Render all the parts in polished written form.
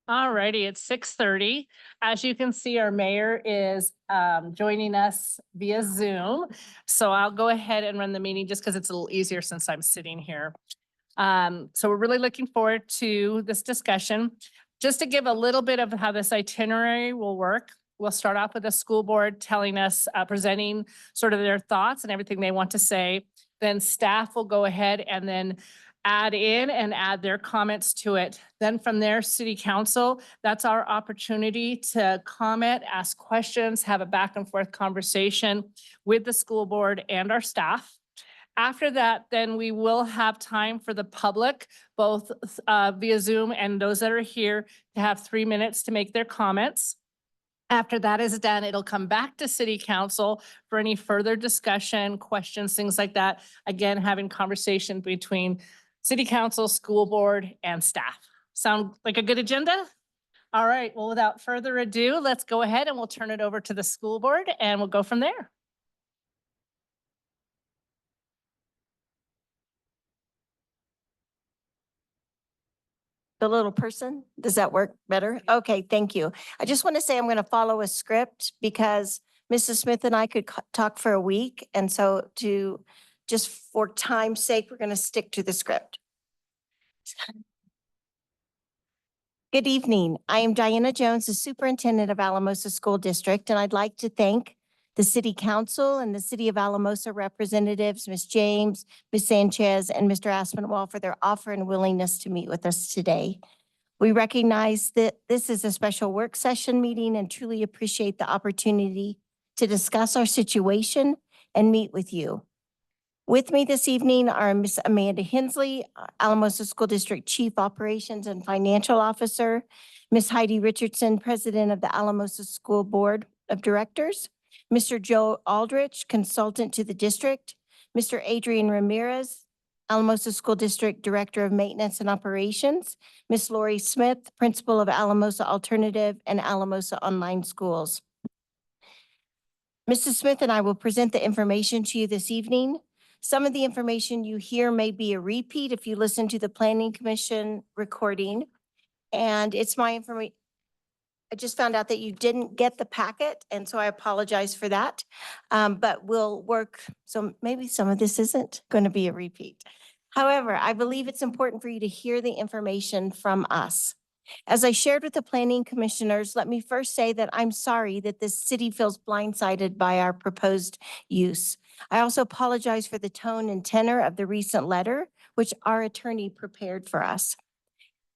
All righty, it's 6:30. As you can see, our mayor is joining us via Zoom. So I'll go ahead and run the meeting just because it's a little easier since I'm sitting here. So we're really looking forward to this discussion. Just to give a little bit of how this itinerary will work, we'll start off with the school board telling us, presenting sort of their thoughts and everything they want to say. Then staff will go ahead and then add in and add their comments to it. Then from there, city council, that's our opportunity to comment, ask questions, have a back and forth conversation with the school board and our staff. After that, then we will have time for the public, both via Zoom and those that are here, to have 3 minutes to make their comments. After that is done, it'll come back to city council for any further discussion, questions, things like that. Again, having conversation between city council, school board, and staff. Sound like a good agenda? All right, well, without further ado, let's go ahead and we'll turn it over to the school board and we'll go from there. The little person, does that work better? Okay, thank you. I just want to say I'm going to follow a script because Mrs. Smith and I could talk for a week. And so just for time's sake, we're going to stick to the script. Good evening. I am Diana Jones, the superintendent of Alamosa School District, and I'd like to thank the city council and the city of Alamosa representatives, Ms. James, Ms. Sanchez, and Mr. Aspinwall for their offer and willingness to meet with us today. We recognize that this is a special work session meeting and truly appreciate the opportunity to discuss our situation and meet with you. With me this evening are Ms. Amanda Hensley, Alamosa School District Chief Operations and Financial Officer, Ms. Heidi Richardson, President of the Alamosa School Board of Directors, Mr. Joe Aldrich, Consultant to the District, Mr. Adrian Ramirez, Alamosa School District Director of Maintenance and Operations, Ms. Lori Smith, Principal of Alamosa Alternative and Alamosa Online Schools. Mrs. Smith and I will present the information to you this evening. Some of the information you hear may be a repeat if you listen to the Planning Commission recording. And it's my information. I just found out that you didn't get the packet, and so I apologize for that. But we'll work, so maybe some of this isn't going to be a repeat. However, I believe it's important for you to hear the information from us. As I shared with the planning commissioners, let me first say that I'm sorry that this city feels blindsided by our proposed use. I also apologize for the tone and tenor of the recent letter, which our attorney prepared for us.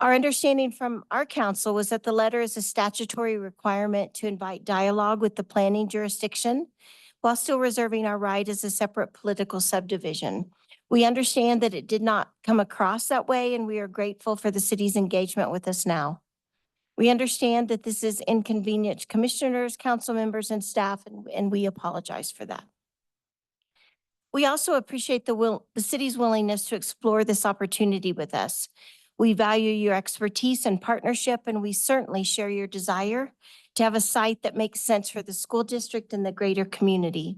Our understanding from our counsel was that the letter is a statutory requirement to invite dialogue with the planning jurisdiction while still reserving our right as a separate political subdivision. We understand that it did not come across that way, and we are grateful for the city's engagement with us now. We understand that this is inconvenient to commissioners, council members, and staff, and we apologize for that. We also appreciate the city's willingness to explore this opportunity with us. We value your expertise and partnership, and we certainly share your desire to have a site that makes sense for the school district and the greater community.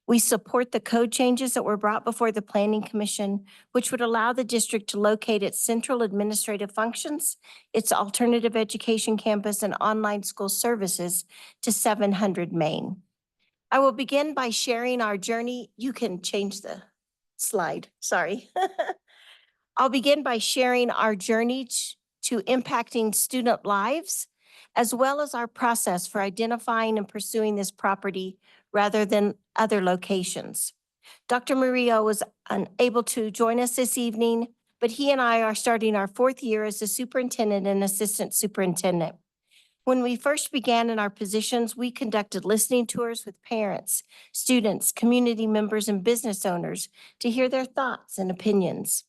We support the code changes that were brought before the Planning Commission, which would allow the district to locate its central administrative functions, its alternative education campus, and online school services to 700 Main. I will begin by sharing our journey. You can change the slide, sorry. I'll begin by sharing our journey to impacting student lives, as well as our process for identifying and pursuing this property rather than other locations. Dr. Murillo was unable to join us this evening, but he and I are starting our 4th year as a superintendent and assistant superintendent. When we first began in our positions, we conducted listening tours with parents, students, community members, and business owners to hear their thoughts and opinions.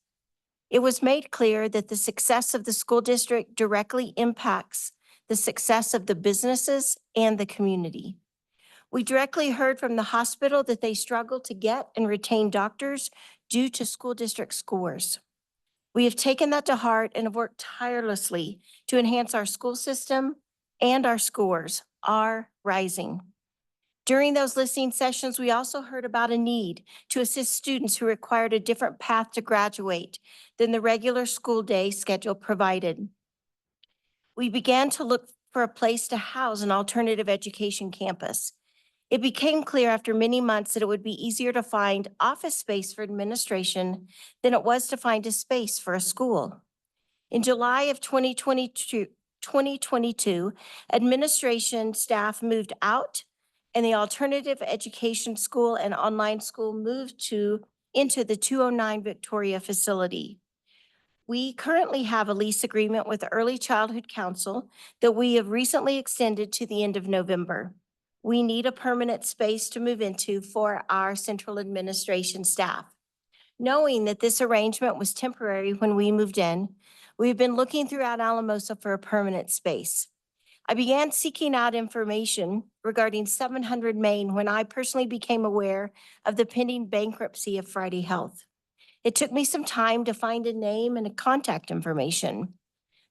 It was made clear that the success of the school district directly impacts the success of the businesses and the community. We directly heard from the hospital that they struggle to get and retain doctors due to school district scores. We have taken that to heart and have worked tirelessly to enhance our school system, and our scores are rising. During those listening sessions, we also heard about a need to assist students who required a different path to graduate than the regular school day schedule provided. we began to look for a place to house an alternative education campus. It became clear after many months that it would be easier to find office space for administration than it was to find a space for a school. In July of 2022, administration staff moved out and the alternative education school and online school moved into the 209 Victoria facility. We currently have a lease agreement with the Early Childhood Council that we have recently extended to the end of November. We need a permanent space to move into for our central administration staff. Knowing that this arrangement was temporary when we moved in, we've been looking throughout Alamosa for a permanent space. I began seeking out information regarding 700 Main when I personally became aware of the pending bankruptcy of Friday Health. It took me some time to find a name and a contact information.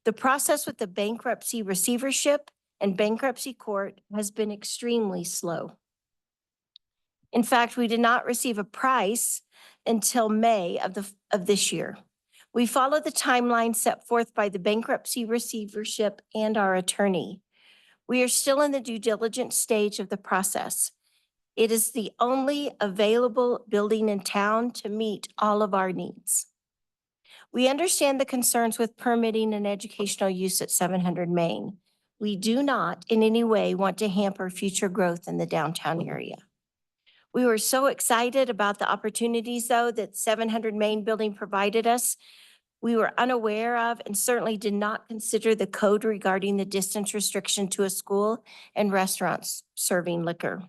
The process with the bankruptcy receivership and bankruptcy court has been extremely slow. In fact, we did not receive a price until May of this year. We followed the timeline set forth by the bankruptcy receivership and our attorney. We are still in the due diligence stage of the process. It is the only available building in town to meet all of our needs. We understand the concerns with permitting and educational use at 700 Main. We do not in any way want to hamper future growth in the downtown area. We were so excited about the opportunities, though, that 700 Main building provided us. We were unaware of and certainly did not consider the code regarding the distance restriction to a school and restaurants serving liquor.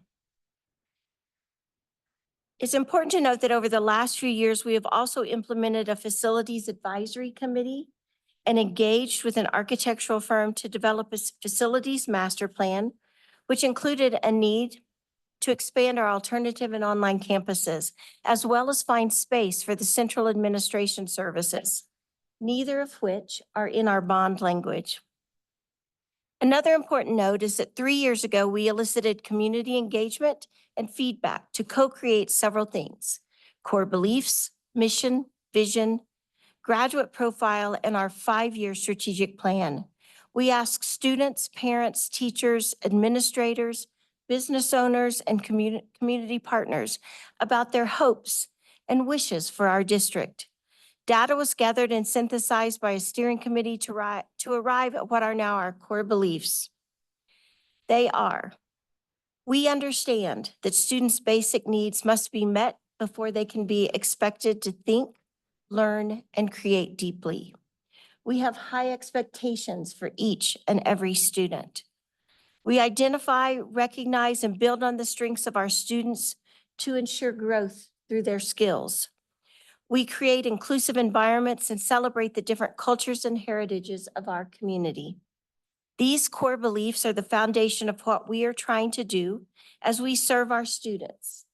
It's important to note that over the last few years, we have also implemented a facilities advisory committee and engaged with an architectural firm to develop a facilities master plan, which included a need to expand our alternative and online campuses, as well as find space for the central administration services, neither of which are in our bond language. Another important note is that 3 years ago, we elicited community engagement and feedback to co-create several things: core beliefs, mission, vision, graduate profile, and our 5-year strategic plan. We asked students, parents, teachers, administrators, business owners, and community partners about their hopes and wishes for our district. Data was gathered and synthesized by a steering committee to arrive at what are now our core beliefs. They are: we understand that students' basic needs must be met before they can be expected to think, learn, and create deeply. We have high expectations for each and every student. We identify, recognize, and build on the strengths of our students to ensure growth through their skills. We create inclusive environments and celebrate the different cultures and heritages of our community. These core beliefs are the foundation of what we are trying to do as we serve our students,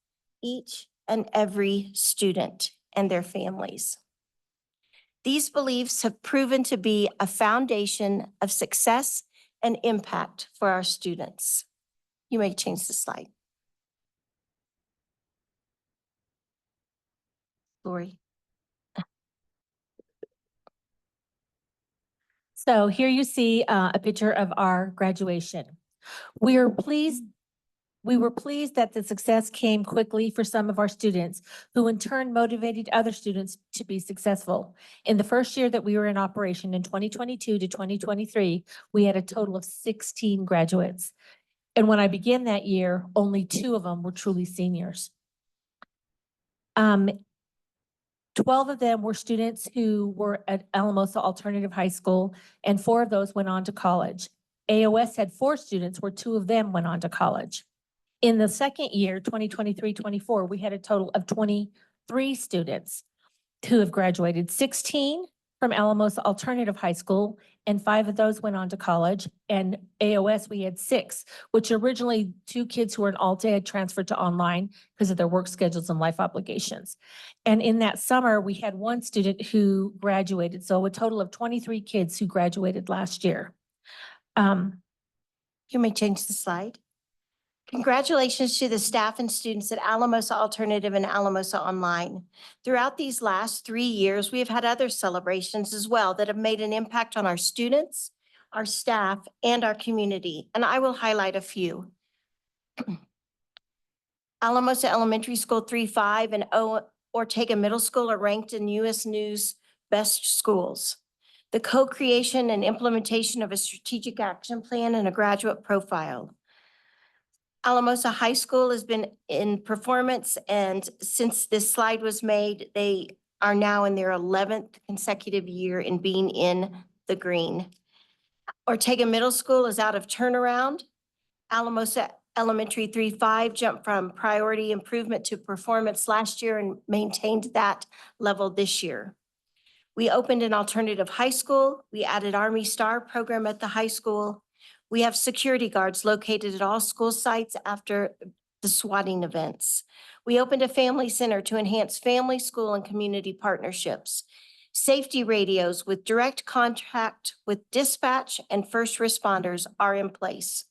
each and every student and their families. These beliefs have proven to be a foundation of success and impact for our students. You may change the slide. Lori. So here you see a picture of our graduation. We were pleased that the success came quickly for some of our students, who in turn motivated other students to be successful. In the first year that we were in operation in 2022 to 2023, we had a total of 16 graduates. And when I began that year, only 2 of them were truly seniors. 12 of them were students who were at Alamosa Alternative High School, and 4 of those went on to college. AOS had 4 students, where 2 of them went on to college. In the second year, 2023-24, we had a total of 23 students who have graduated, 16 from Alamosa Alternative High School, and 5 of those went on to college. And AOS, we had 6, which originally 2 kids who were in Alta had transferred to online because of their work schedules and life obligations. And in that summer, we had 1 student who graduated. So a total of 23 kids who graduated last year. You may change the slide. Congratulations to the staff and students at Alamosa Alternative and Alamosa Online. Throughout these last 3 years, we have had other celebrations as well that have made an impact on our students, our staff, and our community, and I will highlight a few. Alamosa Elementary School 3.5 and Ortega Middle School are ranked in US News Best Schools. The co-creation and implementation of a strategic action plan and a graduate profile. Alamosa High School has been in performance, and since this slide was made, they are now in their 11th consecutive year in being in the green. Ortega Middle School is out of turnaround. Alamosa Elementary 3.5 jumped from priority improvement to performance last year and maintained that level this year. We opened an alternative high school. We added Army Star program at the high school. We have security guards located at all school sites after the swatting events. We opened a family center to enhance family, school, and community partnerships. Safety radios with direct contact with dispatch and first responders are in place.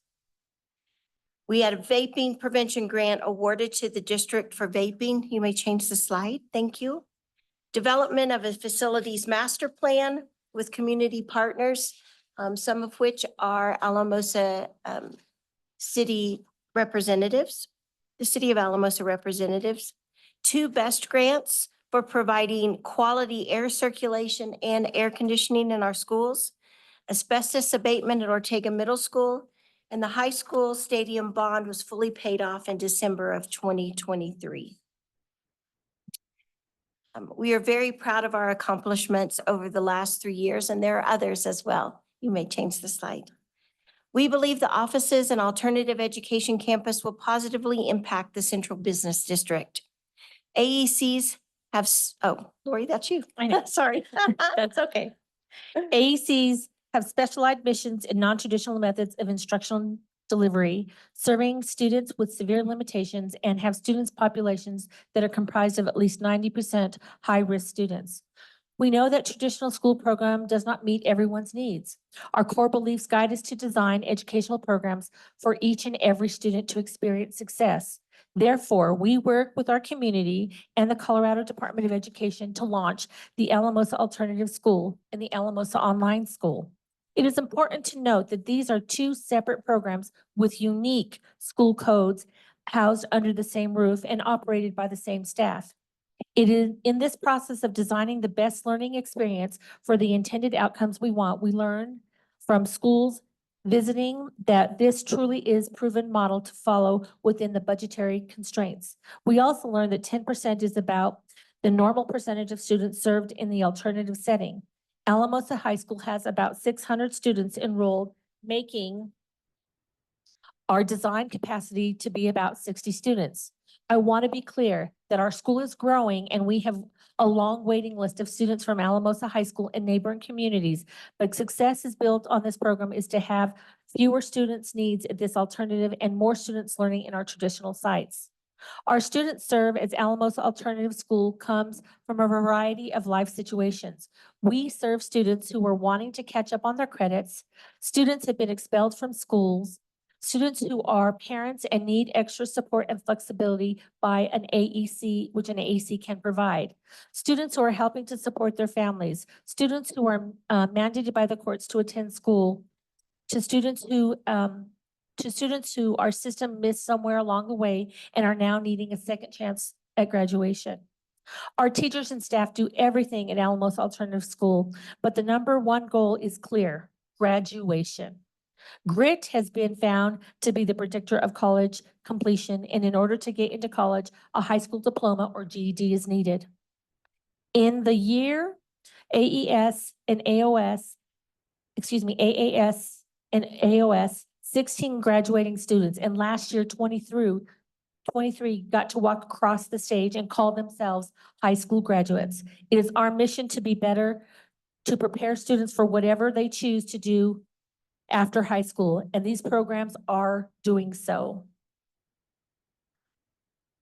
We had a vaping prevention grant awarded to the district for vaping. You may change the slide. Thank you. Development of a facilities master plan with community partners, some of which are Alamosa city representatives, the City of Alamosa representatives. 2 best grants for providing quality air circulation and air conditioning in our schools. Asbestos abatement at Ortega Middle School, and the high school stadium bond was fully paid off in December of 2023. We are very proud of our accomplishments over the last 3 years, and there are others as well. You may change the slide. We believe the offices and alternative education campus will positively impact the Central Business District. AECs have, oh, Lori, that's you. I know. Sorry. That's okay. AECs have specialized missions in non-traditional methods of instructional delivery, serving students with severe limitations, and have students populations that are comprised of at least 90% high-risk students. We know that traditional school program does not meet everyone's needs. Our core beliefs guide us to design educational programs for each and every student to experience success. Therefore, we work with our community and the Colorado Department of Education to launch the Alamosa Alternative School and the Alamosa Online School. It is important to note that these are 2 separate programs with unique school codes housed under the same roof and operated by the same staff. It is in this process of designing the best learning experience for the intended outcomes we want, we learn from schools visiting that this truly is proven model to follow within the budgetary constraints. We also learned that 10% is about the normal percentage of students served in the alternative setting. Alamosa High School has about 600 students enrolled, making our design capacity to be about 60 students. I want to be clear that our school is growing and we have a long waiting list of students from Alamosa High School and neighboring communities. But success is built on this program is to have fewer students' needs at this alternative and more students learning in our traditional sites. Our students serve as Alamosa Alternative School comes from a variety of life situations. We serve students who are wanting to catch up on their credits. Students have been expelled from schools. Students who are parents and need extra support and flexibility by an AEC, which an AEC can provide. Students who are helping to support their families. Students who are mandated by the courts to attend school. To students who our system missed somewhere along the way and are now needing a second chance at graduation. Our teachers and staff do everything at Alamosa Alternative School, but the #1 goal is clear: graduation. Grit has been found to be the predictor of college completion, and in order to get into college, a high school diploma or GED is needed. In the year, AAS and AOS, 16 graduating students, and last year 23 got to walk across the stage and call themselves high school graduates. It is our mission to be better, to prepare students for whatever they choose to do after high school, and these programs are doing so.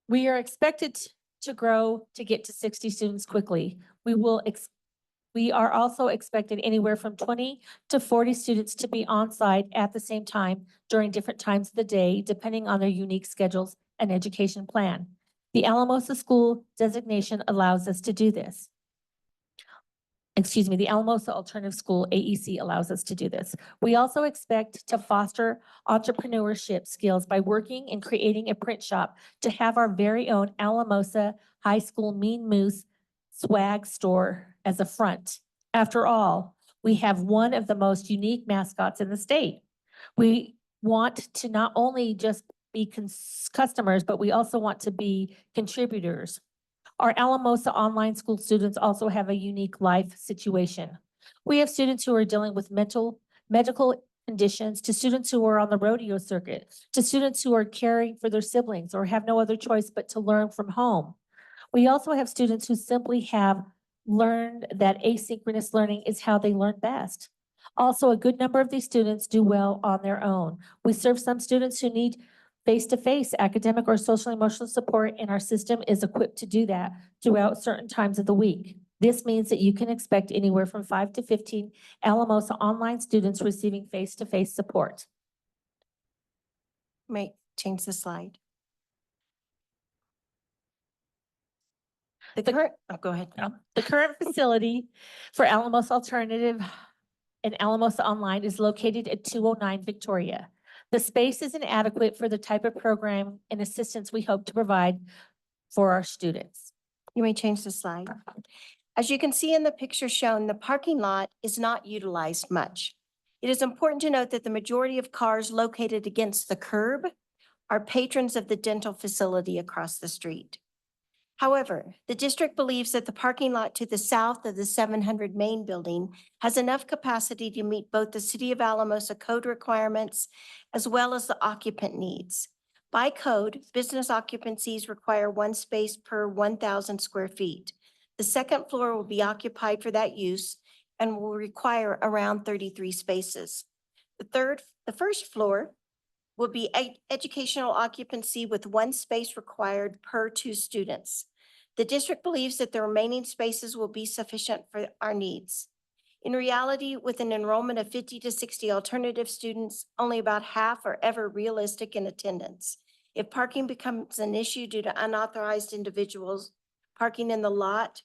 We are expected to grow to get to 60 students quickly. We are also expected anywhere from 20 to 40 students to be on site at the same time during different times of the day, depending on their unique schedules and education plan. The Alamosa School designation allows us to do this. the Alamosa Alternative School, AEC, allows us to do this. We also expect to foster entrepreneurship skills by working and creating a print shop to have our very own Alamosa High School Mean Moose swag store as a front. After all, we have one of the most unique mascots in the state. We want to not only just be customers, but we also want to be contributors. Our Alamosa online school students also have a unique life situation. We have students who are dealing with medical conditions, to students who are on the rodeo circuit, to students who are caring for their siblings or have no other choice but to learn from home. We also have students who simply have learned that asynchronous learning is how they learn best. Also, a good number of these students do well on their own. We serve some students who need face-to-face academic or social emotional support, and our system is equipped to do that throughout certain times of the week. This means that you can expect anywhere from 5 to 15 Alamosa online students receiving face-to-face support. May change the slide. The current, oh, go ahead. The current facility for Alamosa Alternative and Alamosa Online is located at 209 Victoria. The space is inadequate for the type of program and assistance we hope to provide for our students. You may change the slide. As you can see in the picture shown, the parking lot is not utilized much. It is important to note that the majority of cars located against the curb are patrons of the dental facility across the street. However, the district believes that the parking lot to the south of the 700 Main building has enough capacity to meet both the City of Alamosa code requirements as well as the occupant needs. By code, business occupancies require one space per 1,000 square feet. The second floor will be occupied for that use and will require around 33 spaces. The first floor will be educational occupancy with one space required per 2 students. The district believes that the remaining spaces will be sufficient for our needs. In reality, with an enrollment of 50 to 60 alternative students, only about half are ever realistic in attendance. If parking becomes an issue due to unauthorized individuals parking in the lot,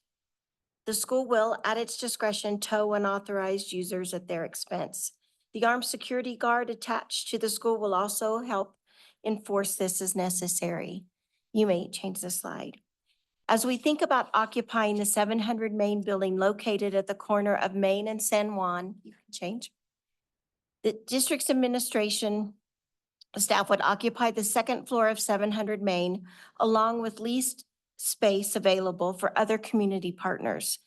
the school will, at its discretion, tow unauthorized users at their expense. The armed security guard attached to the school will also help enforce this as necessary. You may change the slide. As we think about occupying the 700 Main building located at the corner of Main and San Juan, you can change. The district's administration staff would occupy the second floor of 700 Main, along with leased space available for other community partners.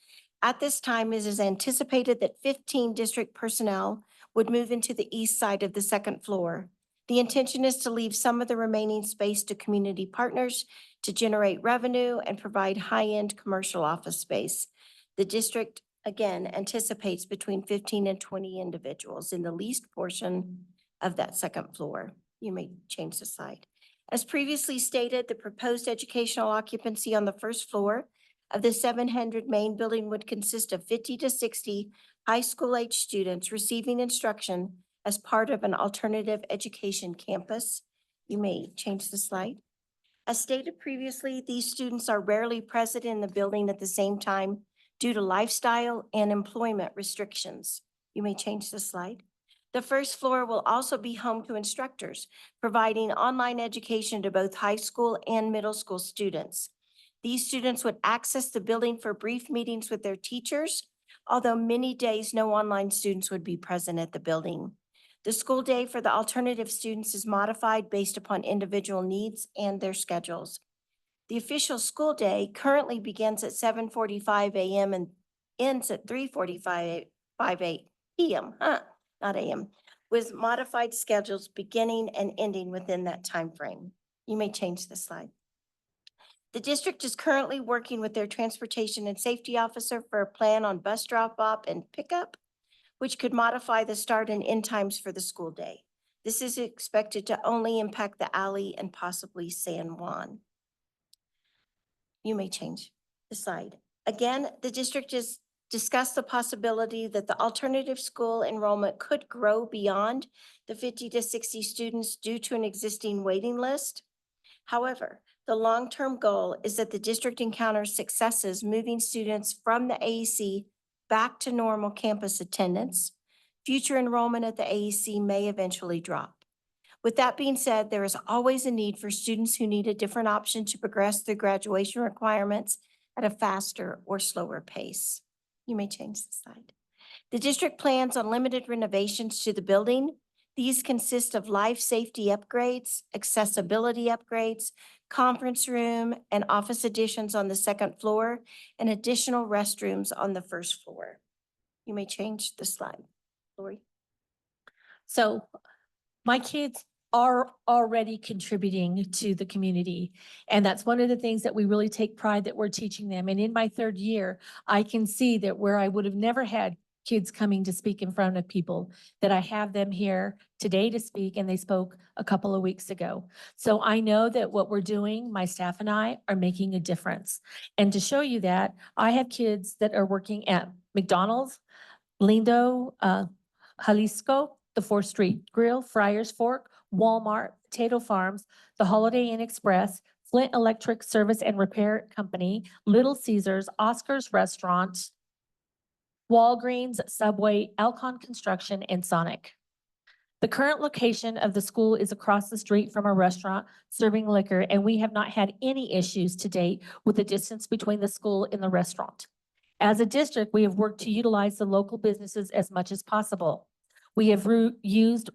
At this time, it is anticipated that 15 district personnel would move into the east side of the second floor. The intention is to leave some of the remaining space to community partners to generate revenue and provide high-end commercial office space. The district, again, anticipates between 15 and 20 individuals in the leased portion of that second floor. You may change the slide. As previously stated, the proposed educational occupancy on the first floor of the 700 Main building would consist of 50 to 60 high school age students receiving instruction as part of an alternative education campus. You may change the slide. As stated previously, these students are rarely present in the building at the same time due to lifestyle and employment restrictions. You may change the slide. The first floor will also be home to instructors, providing online education to both high school and middle school students. These students would access the building for brief meetings with their teachers, although many days no online students would be present at the building. The school day for the alternative students is modified based upon individual needs and their schedules. The official school day currently begins at 7:45 a.m. and ends at 3:45 p.m., not a.m., with modified schedules beginning and ending within that time frame. You may change the slide. The district is currently working with their transportation and safety officer for a plan on bus drop-off and pickup, which could modify the start and end times for the school day. This is expected to only impact the alley and possibly San Juan. You may change the slide. Again, the district has discussed the possibility that the alternative school enrollment could grow beyond the 50 to 60 students due to an existing waiting list. However, the long-term goal is that the district encounters successes moving students from the AEC back to normal campus attendance, future enrollment at the AEC may eventually drop. With that being said, there is always a need for students who need a different option to progress through graduation requirements at a faster or slower pace. You may change the slide. The district plans on limited renovations to the building. These consist of life safety upgrades, accessibility upgrades, conference room and office additions on the second floor, and additional restrooms on the first floor. You may change the slide. Lori? So my kids are already contributing to the community. And that's one of the things that we really take pride that we're teaching them. And in my third year, I can see that where I would have never had kids coming to speak in front of people, that I have them here today to speak, and they spoke a couple of weeks ago. So I know that what we're doing, my staff and I, are making a difference. And to show you that, I have kids that are working at McDonald's, Lindo, Jalisco, the 4th Street Grill, Friars Fork, Walmart, Potato Farms, the Holiday Inn Express, Flint Electric Service and Repair Company, Little Caesars, Oscar's Restaurant, Walgreens, Subway, Alcon Construction, and Sonic. The current location of the school is across the street from a restaurant serving liquor, and we have not had any issues to date with the distance between the school and the restaurant. As a district, we have worked to utilize the local businesses as much as possible. We have used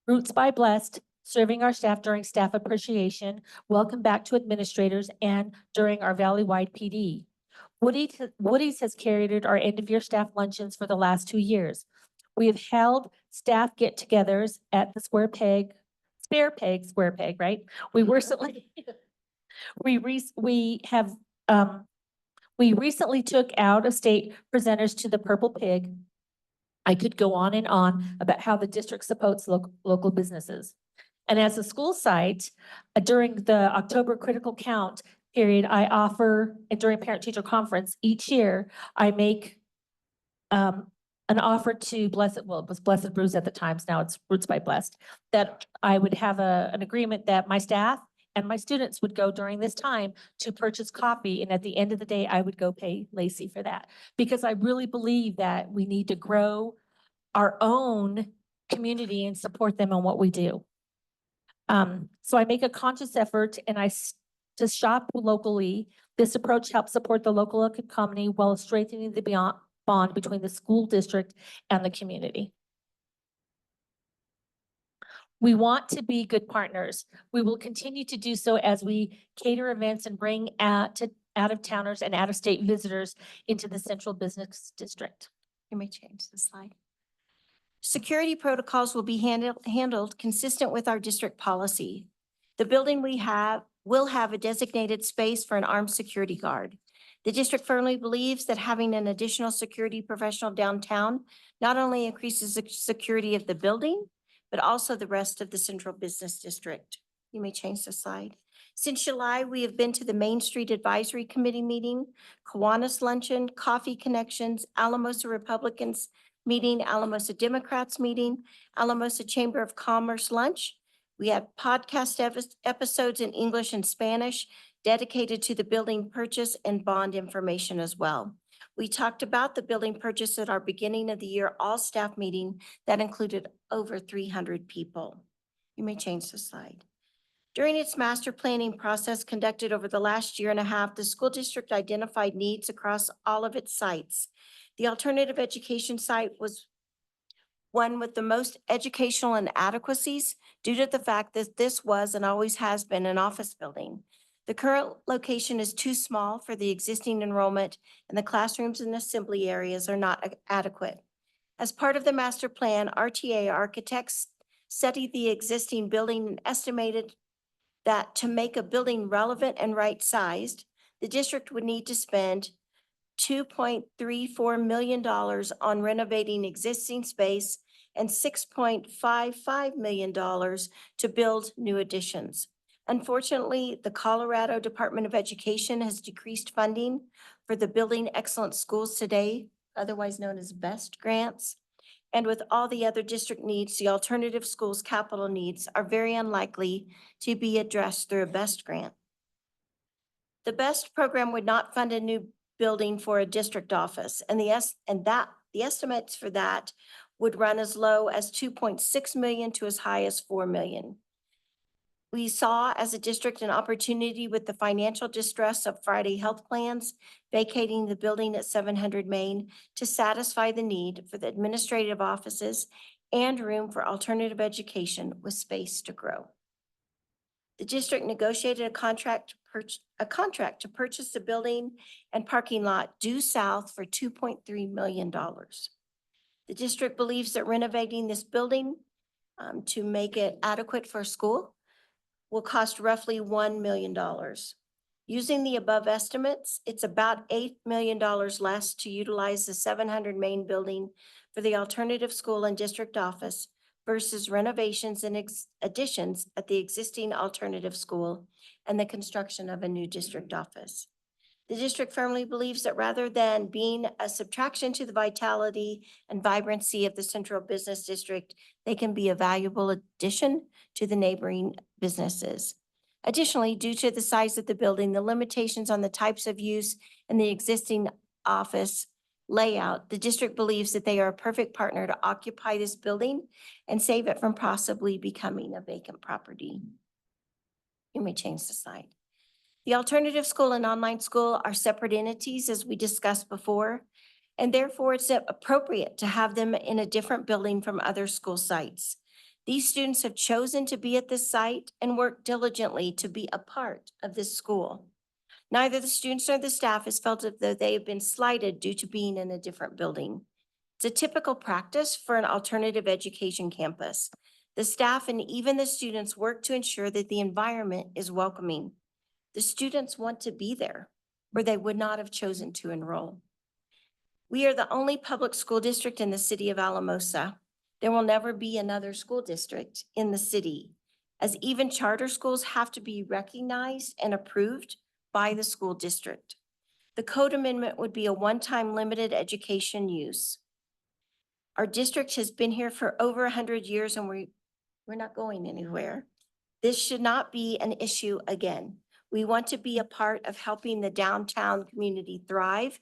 Roots by Blessed, serving our staff during staff appreciation, welcome back to administrators, and during our Valley-wide PD. Woody's has carried our end-of-year staff luncheons for the last 2 years. We have held staff get-togethers at the Spare Peg, right? We recently, we recently took out-of-state presenters to the Purple Pig. I could go on and on about how the district supports local businesses. And as a school site, during the October critical count period, I offer, and during parent-teacher conference each year, I make an offer to Blessed, well, it was Blessed Brews at the times, now it's Roots by Blessed, that I would have an agreement that my staff and my students would go during this time to purchase coffee. And at the end of the day, I would go pay Lacey for that. Because I really believe that we need to grow our own community and support them on what we do. So I make a conscious effort to shop locally. This approach helps support the local economy while strengthening the bond between the school district and the community. We want to be good partners. We will continue to do so as we cater events and bring out-of-towners and out-of-state visitors into the central business district. You may change the slide. Security protocols will be handled consistent with our district policy. The building will have a designated space for an armed security guard. The district firmly believes that having an additional security professional downtown not only increases the security of the building, but also the rest of the central business district. You may change the slide. Since July, we have been to the Main Street Advisory Committee meeting, Kiwanis Luncheon, Coffee Connections, Alamosa Republicans meeting, Alamosa Democrats meeting, Alamosa Chamber of Commerce lunch. We have podcast episodes in English and Spanish dedicated to the building purchase and bond information as well. We talked about the building purchase at our beginning of the year all-staff meeting that included over 300 people. You may change the slide. During its master planning process conducted over the last year and a half, the school district identified needs across all of its sites. The alternative education site was one with the most educational inadequacies due to the fact that this was and always has been an office building. The current location is too small for the existing enrollment, and the classrooms and assembly areas are not adequate. As part of the master plan, RTA architects studied the existing building and estimated that to make a building relevant and right-sized, the district would need to spend $2.34 million on renovating existing space and $6.55 million to build new additions. Unfortunately, the Colorado Department of Education has decreased funding for the Building Excellent Schools Today, otherwise known as BEST grants. And with all the other district needs, the alternative schools' capital needs are very unlikely to be addressed through a BEST grant. The BEST program would not fund a new building for a district office, and the estimates for that would run as low as 2.6 million to as high as 4 million. We saw as a district an opportunity with the financial distress of Friday Health Plans vacating the building at 700 Main to satisfy the need for the administrative offices and room for alternative education with space to grow. The district negotiated a contract to purchase the building and parking lot due south for $2.3 million. The district believes that renovating this building to make it adequate for school will cost roughly $1 million. Using the above estimates, it's about $8 million less to utilize the 700 Main building for the alternative school and district office versus renovations and additions at the existing alternative school and the construction of a new district office. The district firmly believes that rather than being a subtraction to the vitality and vibrancy of the central business district, they can be a valuable addition to the neighboring businesses. Additionally, due to the size of the building, the limitations on the types of use and the existing office layout, the district believes that they are a perfect partner to occupy this building and save it from possibly becoming a vacant property. You may change the slide. The alternative school and online school are separate entities, as we discussed before, and therefore it's appropriate to have them in a different building from other school sites. These students have chosen to be at this site and work diligently to be a part of this school. Neither the students nor the staff has felt as though they have been slighted due to being in a different building. It's a typical practice for an alternative education campus. The staff and even the students work to ensure that the environment is welcoming. The students want to be there, or they would not have chosen to enroll. We are the only public school district in the city of Alamosa. There will never be another school district in the city, as even charter schools have to be recognized and approved by the school district. The code amendment would be a one-time limited education use. Our district has been here for over 100 years and we're not going anywhere. This should not be an issue again. We want to be a part of helping the downtown community thrive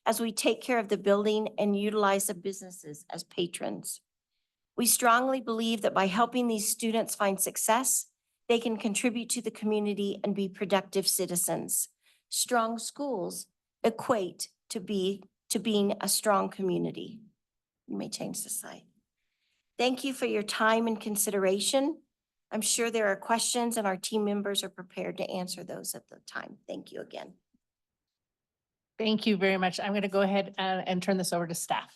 as we take care of the building and utilize the businesses as patrons. We strongly believe that by helping these students find success, they can contribute to the community and be productive citizens. Strong schools equate to being a strong community. You may change the slide. Thank you for your time and consideration. I'm sure there are questions and our team members are prepared to answer those at the time. Thank you again. Thank you very much. I'm going to go ahead and turn this over to staff.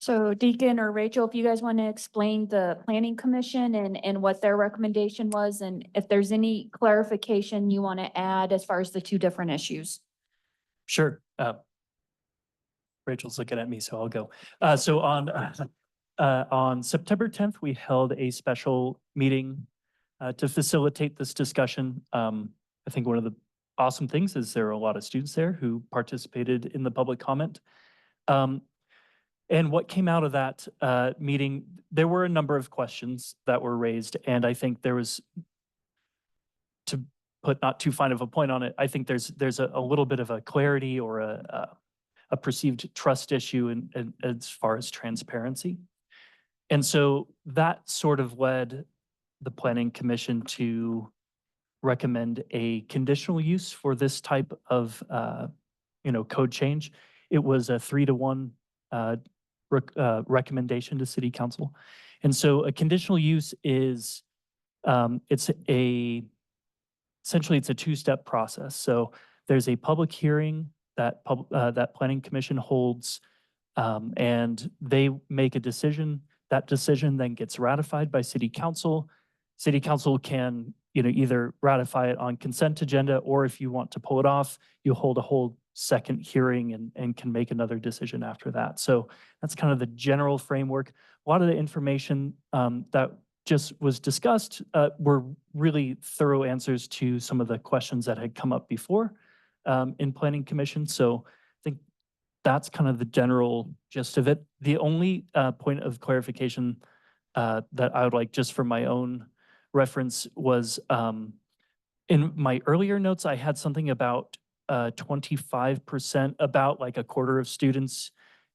So Deacon or Rachel, if you guys want to explain the planning commission and what their recommendation was, and if there's any clarification you want to add as far as the two different issues. Sure. Rachel's looking at me, so I'll go. So on September 10th, we held a special meeting to facilitate this discussion. I think one of the awesome things is there are a lot of students there who participated in the public comment. And what came out of that meeting, there were a number of questions that were raised, and I think there was, to put not too fine of a point on it, I think there's a little bit of a clarity or a perceived trust issue in as far as transparency. And so that sort of led the Planning Commission to recommend a conditional use for this type of, code change. It was a 3-to-1 recommendation to City Council. And so a conditional use is, essentially it's a two-step process. So there's a public hearing that Planning Commission holds, and they make a decision. That decision then gets ratified by City Council. City Council can, either ratify it on consent agenda, or if you want to pull it off, you hold a whole second hearing and can make another decision after that. So that's kind of the general framework. A lot of the information that just was discussed were really thorough answers to some of the questions that had come up before in Planning Commission. So I think that's kind of the general gist of it. The only point of clarification that I would like, just for my own reference, was in my earlier notes, I had something about 25%, about like a quarter of students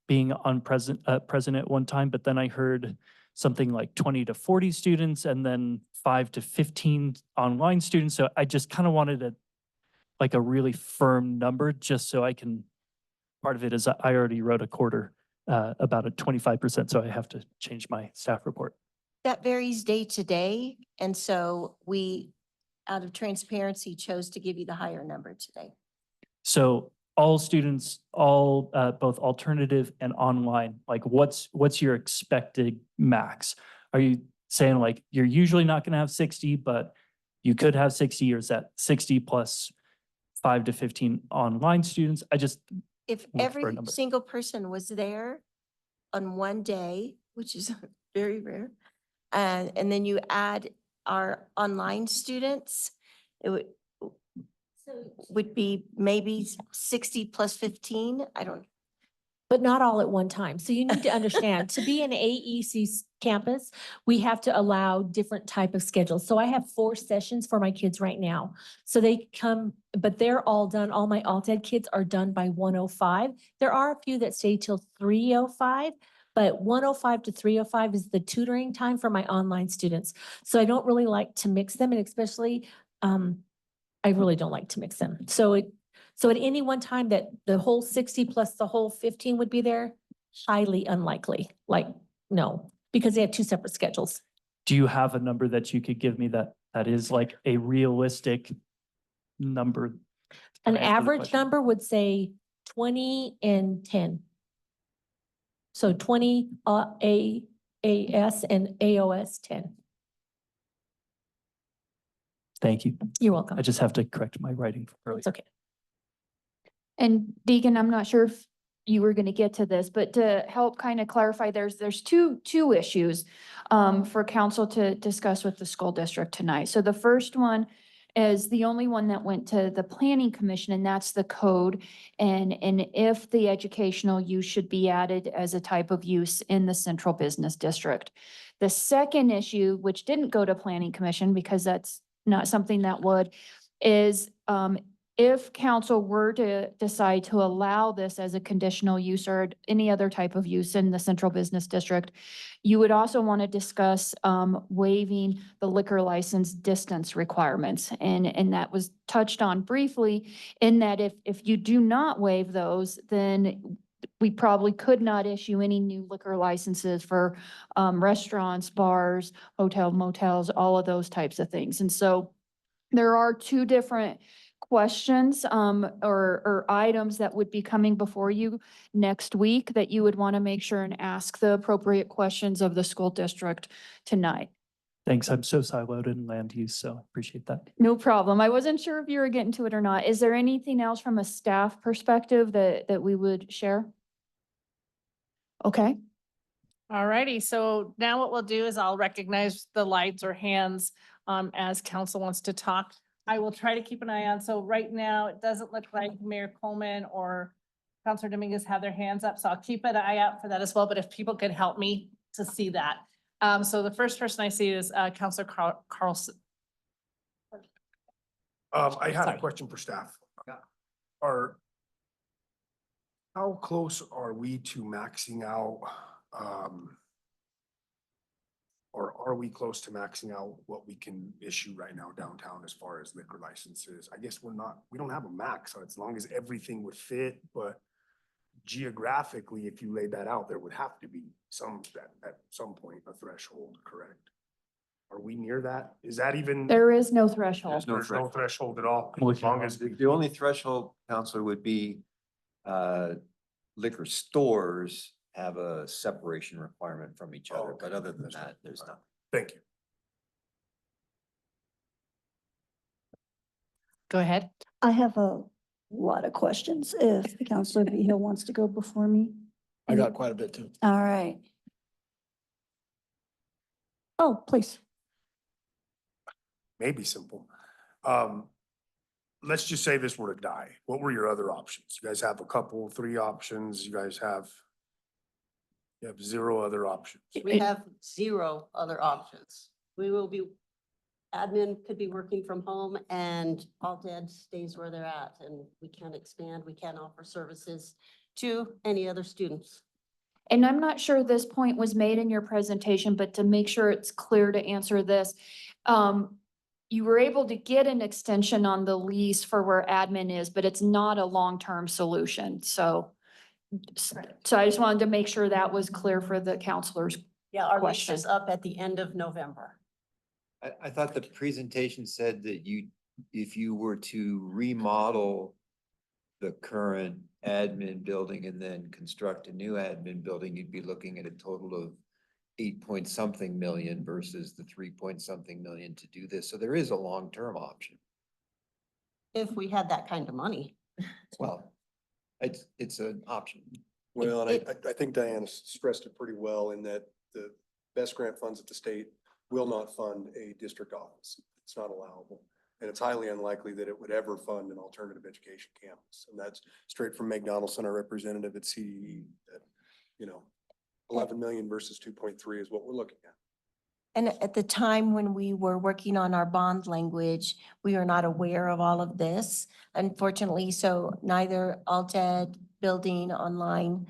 being present at one time, but then I heard something like 20 to 40 students and then 5 to 15 online students. So I just kind of wanted a really firm number, just so I can, part of it is I already wrote a quarter, about a 25%, so I have to change my staff report. That varies day to day. And so we, out of transparency, chose to give you the higher number today. So all students, all, both alternative and online, like what's your expected max? Are you saying like, you're usually not going to have 60, but you could have 60, or is that 60 plus 5 to 15 online students? I just, If Look for a every number. single person was there on one day, which is very rare, and then you add our online students, it would be maybe 60 plus 15. I don't, But not all at one time. So you need to understand, to be an AEC campus, we have to allow different type of schedules. So I have 4 sessions for my kids right now. So they come, but they're all done. All my alt ed kids are done by 1:05. There are a few that stay till 3:05, but 1:05 to 3:05 is the tutoring time for my online students. So I don't really like to mix them, and especially, I really don't like to mix them. So at any one time that the whole 60 plus the whole 15 would be there, highly unlikely, like, no, because they have 2 separate schedules. do you have a number that you could give me that is like a realistic number? An Can I answer the average question? number would say 20 and 10. So 20 AAS and AOS 10. Thank you. You're welcome. I just have to correct my writing from earlier. It's okay. And Deacon, I'm not sure if you were gonna get to this, but to help kind of clarify, there's two issues for council to discuss with the school district tonight. So the first one is the only one that went to the planning commission, and that's the code. And if the educational use should be added as a type of use in the central business district. The second issue, which didn't go to planning commission because that's not something that would, is if council were to decide to allow this as a conditional use or any other type of use in the central business district, you would also want to discuss waiving the liquor license distance requirements. And that was touched on briefly in that if you do not waive those, then we probably could not issue any new liquor licenses for restaurants, bars, hotel, motels, all of those types of things. And so there are 2 different questions or items that would be coming before you next week that you would want to make sure and ask the appropriate questions of the school district tonight. Thanks. I'm so siloed in land use, so appreciate that. No problem. I wasn't sure if you were getting to it or not. Is there anything else from a staff perspective that we would share? Okay. All righty, so now what we'll do is I'll recognize the lights or hands as council wants to talk. I will try to keep an eye on, so right now, it doesn't look like Mayor Coleman or Councilor Dominguez have their hands up, so I'll keep an eye out for that as well, but if people could help me to see that. So the first person I see is Councilor Carlson. I had a Sorry. question for staff. How close are we to maxing out, or are we close to maxing out what we can issue right now downtown as far as liquor licenses? I guess we don't have a max, so as long as everything would fit, but geographically, if you laid that out, there would have to be at some point, a threshold, correct? Are we near that? Is that even? There is no threshold. There's no threshold at all, I'm looking as long at as. The only threshold, counselor, would be liquor stores have a separation requirement from each other, Okay. but other than that, there's nothing. Thank you. Go ahead. I have a lot of questions if Counselor Hill wants to go before me. I got quite a bit too. All right. Oh, please. Maybe simple. Let's just say this were to die. What were your other options? You guys have a couple, 3 options. You have 0 other options. We have 0 other options. We will be admin could be working from home and all dead stays where they're at, and we can't expand, we can't offer services to any other students. And I'm not sure this point was made in your presentation, but to make sure it's clear to answer this, you were able to get an extension on the lease for where admin is, but it's not a long-term solution. So I just wanted to make sure that was clear for the counselors. Yeah, our lease Question. is up at the end of November. I thought the presentation said that if you were to remodel the current admin building and then construct a new admin building, you'd be looking at a total of 8 point something million versus the 3 point something million to do this. So there is a long-term option. If we had that kind of money. Well, it's an option. Well, and I think Diana stressed it pretty well in that the best grant funds at the state will not fund a district office. It's not allowable. And it's highly unlikely that it would ever fund an alternative education campus. And that's straight from Meg Donaldson, our representative at CDE, that, 11 million versus 2.3 is what we're looking at. And at the time when we were working on our bond language, we were not aware of all of this, unfortunately. So neither alt-ed building online,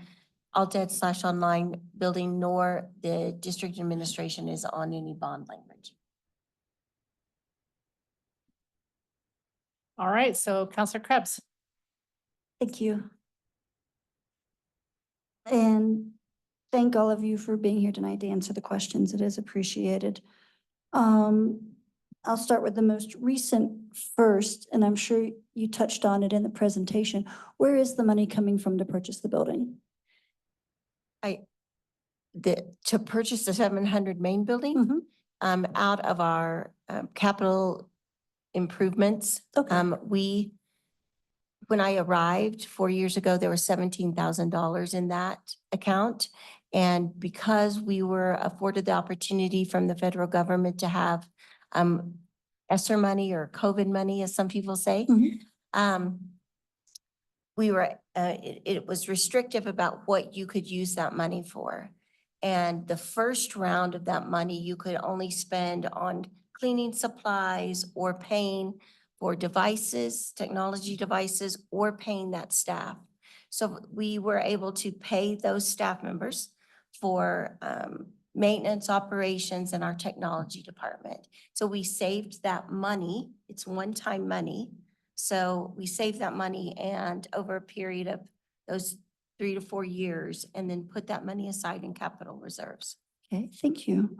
alt-ed/online building, nor the district administration is on any bond language. All right, so Counselor Krebs. Thank you. And thank all of you for being here tonight to answer the questions. It is appreciated. I'll start with the most recent first, and I'm sure you touched on it in the presentation. Where is the money coming from to purchase the building? To purchase the 700 main building, Mhm. out of our capital improvements. Okay. When I arrived 4 years ago, there was $17,000 in that account. And because we were afforded the opportunity from the federal government to have ESSER money or COVID money, as some people say, Mhm. it was restrictive about what you could use that money for. And the first round of that money, you could only spend on cleaning supplies or paying for devices, technology devices, or paying that staff. So we were able to pay those staff members for maintenance operations in our technology department. So we saved that money. It's one-time money. So we saved that money and over a period of those 3 to 4 years, and then put that money aside in capital reserves. Okay, thank you.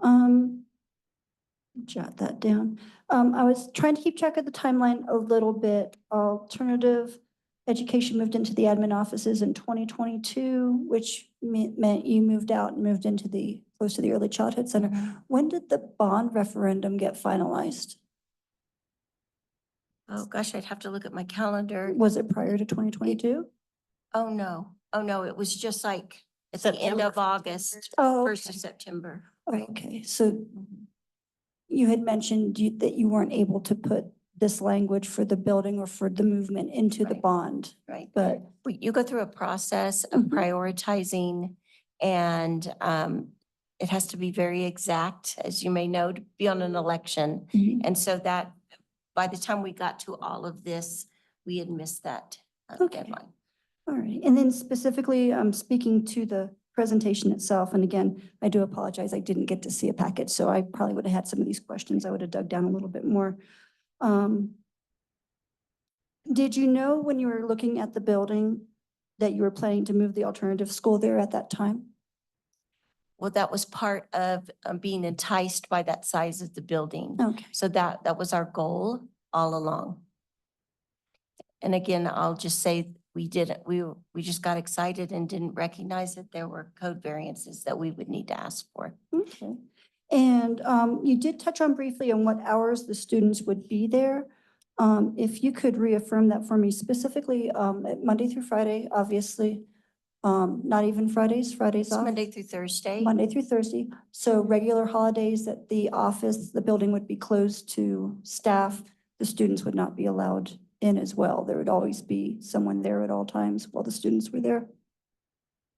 Jot that down. I was trying to keep track of the timeline a little bit. Alternative education moved into the admin offices in 2022, which meant you moved out and moved into close to the early childhood center. When did the bond referendum get finalized? Oh, gosh, I'd have to look at my calendar. Was it prior to 2022? Oh, no. It was just like at the end of August, Oh, 1st of September. okay. So you had mentioned that you weren't able to put this language for the building or for the movement into the Right. bond, Right. but You go through a process of Mhm. prioritizing, and it has to be very exact, as you may know, to be on an election. Mhm. And so that, by the time we got to all of this, we had missed that Okay. deadline. All right. And then specifically, speaking to the presentation itself, and again, I do apologize, I didn't get to see a package, so I probably would have had some of these questions. I would have dug down a little bit more. Did you know when you were looking at the building that you were planning to move the alternative school there at that time? Well, that was part of being enticed by that size of the building. Okay. So that was our goal all along. And again, I'll just say we just got excited and didn't recognize that there were code variances that we would need to ask for. Okay. And you did touch on briefly on what hours the students would be there. If you could reaffirm that for me, specifically Monday through Friday, obviously, not even Fridays It's off. Monday through Thursday. Monday through Thursday. So regular holidays that the office, the building would be closed to staff, the students would not be allowed in as well. There would always be someone there at all times while the students were there.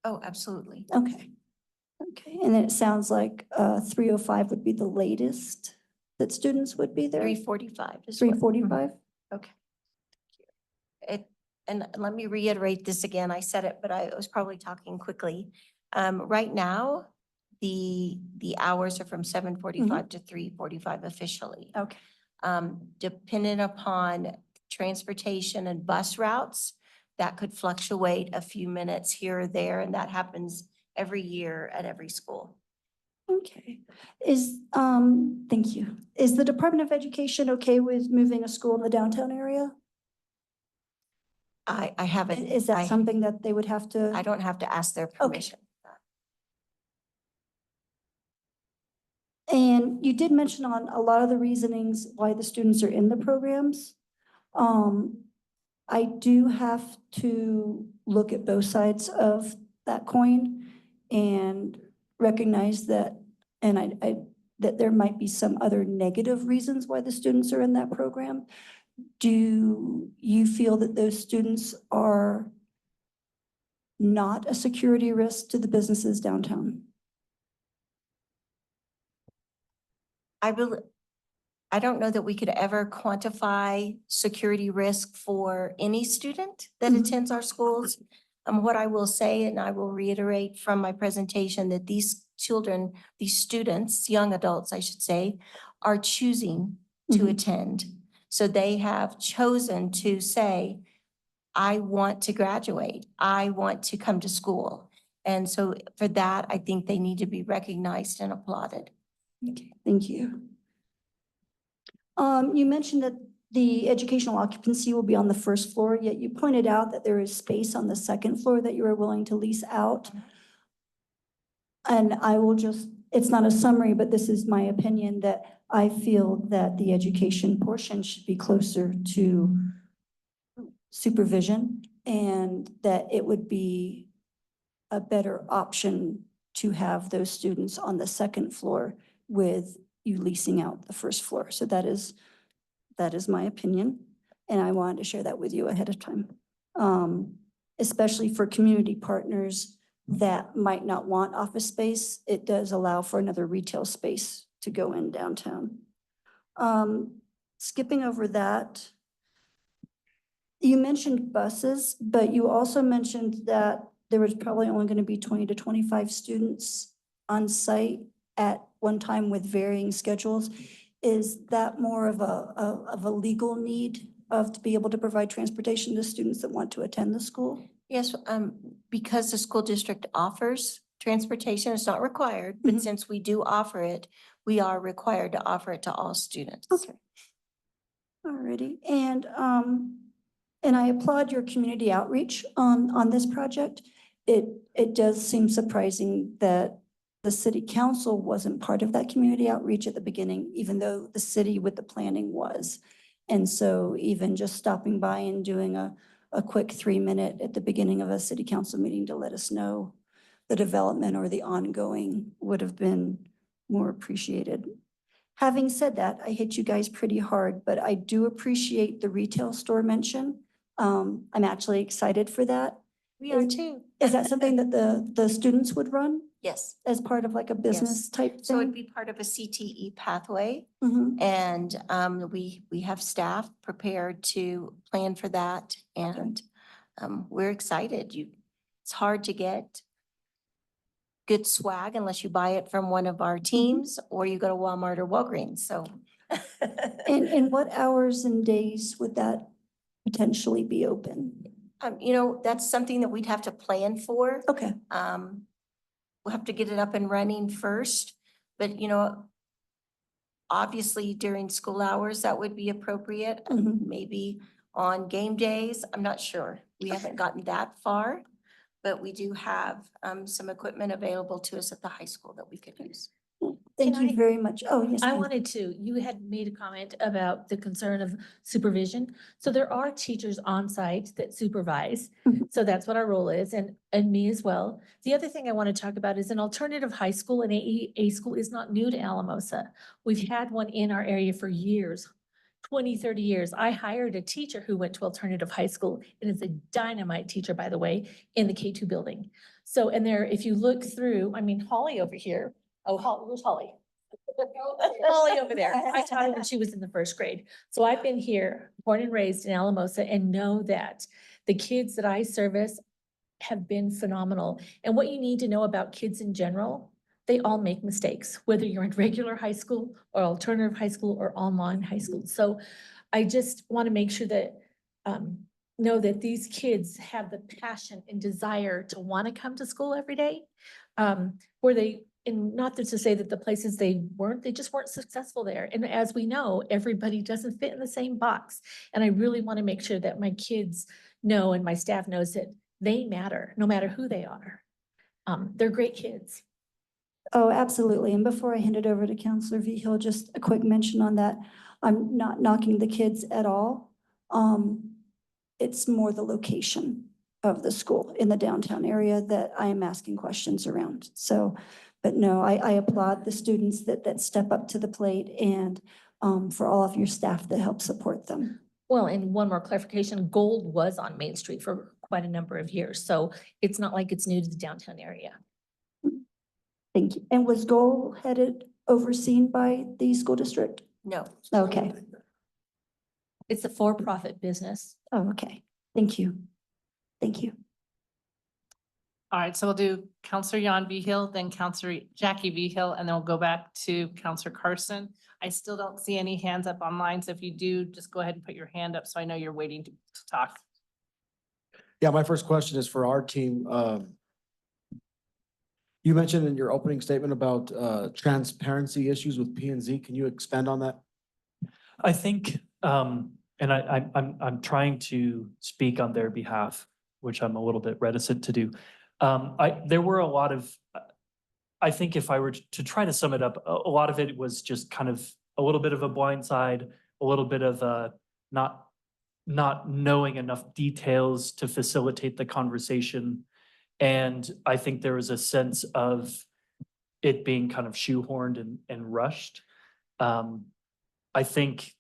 Oh, absolutely. Okay. Okay. And then it sounds like 3:05 would be the latest that students would be there? 3:45. 3:45? Okay. And let me reiterate this again. I said it, but I was probably talking quickly. Right now, the hours are from 7:45 to 3:45 officially. Okay. Dependent upon transportation and bus routes, that could fluctuate a few minutes here or there, and that happens every year at every school. Okay. Thank you. Is the Department of Education okay with moving a school in the downtown area? I haven't. Is that something that they would have to? I don't have to ask their permission. And you did mention on a lot of the reasonings why the students are in the programs. I do have to look at both sides of that coin and recognize that, and that there might be some other negative reasons why the students are in that program. Do you feel that those students are not a security risk to the businesses downtown? I don't know that we could ever quantify security risk for any student that Mhm. attends our schools. What I will say, and I will reiterate from my presentation, that these children, these students, young adults, I should say, are choosing to Mhm. attend. So they have chosen to say, I want to graduate. I want to come to school. And so for that, I think they need to be recognized and applauded. Okay, thank you. You mentioned that the educational occupancy will be on the first floor, yet you pointed out that there is space on the second floor that you are willing to lease out. And I will just, it's not a summary, but this is my opinion, that I feel that the education portion should be closer to supervision, and that it would be a better option to have those students on the second floor with you leasing out the first floor. So that is my opinion, and I wanted to share that with you ahead of time. Especially for community partners that might not want office space, it does allow for another retail space to go in downtown. Skipping over that, you mentioned buses, but you also mentioned that there was probably only going to be 20 to 25 students on site at one time with varying schedules. Is that more of a legal need to be able to provide transportation to students that want to attend the school? Yes, because the school district offers transportation, it's not required, but Mhm. since we do offer it, we are required to offer it to all students. Okay. Alrighty, and I applaud your community outreach on this project. It does seem surprising that the city council wasn't part of that community outreach at the beginning, even though the city with the planning was. And so even just stopping by and doing a quick 3-minute at the beginning of a city council meeting to let us know the development or the ongoing would have been more appreciated. Having said that, I hit you guys pretty hard, but I do appreciate the retail store mention. I'm actually excited for that. We are too. Is that something that the students would run Yes, as part of like a business type so it'd thing? be part of a CTE pathway, Mhm. and we have staff prepared to plan for that, and we're excited. It's hard to get good swag unless you buy it from one of our teams or you go to Walmart or Walgreens, so. And what hours and days would that potentially be open? That's something that we'd have to plan for. Okay. We'll have to get it up and running first, but obviously during school hours, that would be appropriate. Mhm. Maybe on game days, I'm not sure. We haven't gotten that far, but we do have some equipment available to us at the high school that we could use. Thank Can you I- very much. Oh, yes. I ma'am. wanted to, you had made a comment about the concern of supervision. So there are teachers on site that supervise. Mhm. So that's what our role is, and me as well. The other thing I want to talk about is an alternative high school, and a school is not new to Alamosa. We've had one in our area for years, 20, 30 years. I hired a teacher who went to alternative high school. It is a dynamite teacher, by the way, in the K2 building. So, and there, if you look through, I mean, Holly over here, oh, Holly, where's Holly? Molly over there. I taught her when she was in the first grade. So I've been here, born and raised in Alamosa, and know that the kids that I service have been phenomenal. And what you need to know about kids in general, they all make mistakes, whether you're in regular high school or alternative high school or online high school. So I just want to make sure that, know that these kids have the passion and desire to want to come to school every day. Where they, and not to say that the places they just weren't successful there. And as we know, everybody doesn't fit in the same box. And I really want to make sure that my kids know and my staff knows that they matter, no matter who they are. They're great kids. Oh, absolutely. And before I hand it over to Counselor Hill, just a quick mention on that. I'm not knocking the kids at all. It's more the location of the school in the downtown area that I am asking questions around. So, but no, I applaud the students that step up to the plate and for all of your staff that help support them. Well, and one more clarification, Gold was on Main Street for quite a number of years. So it's not like it's new to the downtown area. Thank you. And was Goal overseen by the school district? No. Okay. It's a for-profit business. Oh, okay. Thank you. Thank you. All right, so we'll do Counselor Jan Vigil, then Counselor Jackie Vigil, and then we'll go back to Counselor Carson. I still don't see any hands up online, so if you do, just go ahead and put your hand up so I know you're waiting to talk. Yeah, my first question is for our team. You mentioned in your opening statement about transparency issues with P and Z. Can you expand on that? I think, and I'm trying to speak on their behalf, which I'm a little bit reticent to do. There were a lot of, I think if I were to try to sum it up, a lot of it was just kind of a little bit of a blindside, a little bit of not knowing enough details to facilitate the conversation. And I think there was a sense of it being kind of shoehorned and rushed. I think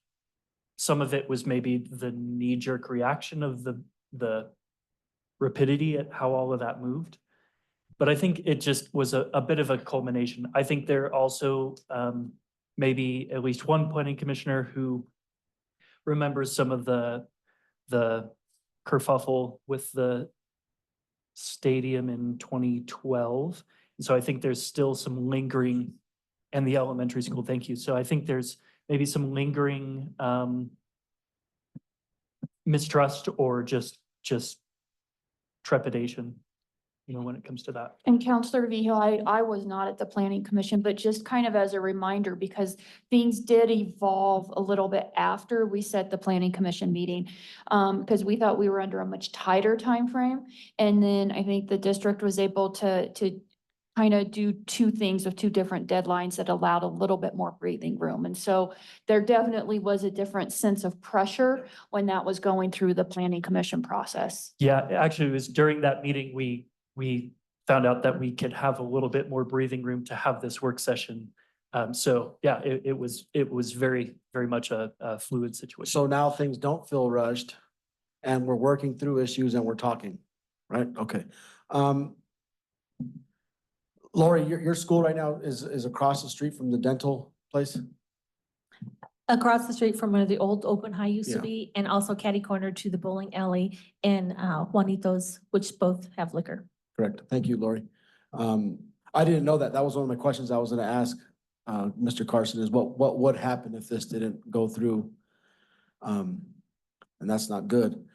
some of it was maybe the knee-jerk reaction of the rapidity at how all of that moved. But I think it just was a bit of a culmination. I think there also maybe at least one planning commissioner who remembers some of the kerfuffle with the stadium in 2012. And so I think there's still some lingering, and the elementary school, thank you. So I think there's maybe some lingering mistrust or just trepidation, you know, when it comes to that. And Counselor Vigil, I was not at the planning commission, but just kind of as a reminder, because things did evolve a little bit after we set the planning commission meeting. Because we thought we were under a much tighter time frame, and then I think the district was able to kind of do two things with two different deadlines that allowed a little bit more breathing room. And so there definitely was a different sense of pressure when that was going through the planning commission process. Yeah, actually, it was during that meeting, we found out that we could have a little bit more breathing room to have this work session. So yeah, it was very, very much a fluid situation. So now things don't feel rushed and we're working through issues and we're talking, right? Okay. Lori, your school right now is across the street from the dental place? Across the street from where the old Oakland High used to Yeah. be, and also catty corner to the bowling alley and Juanito's, which both have liquor. Correct. Thank you, Lori. I didn't know that. That was one of my questions I was gonna ask Mr. Carson, is what would happen if this didn't go through? And that's not good.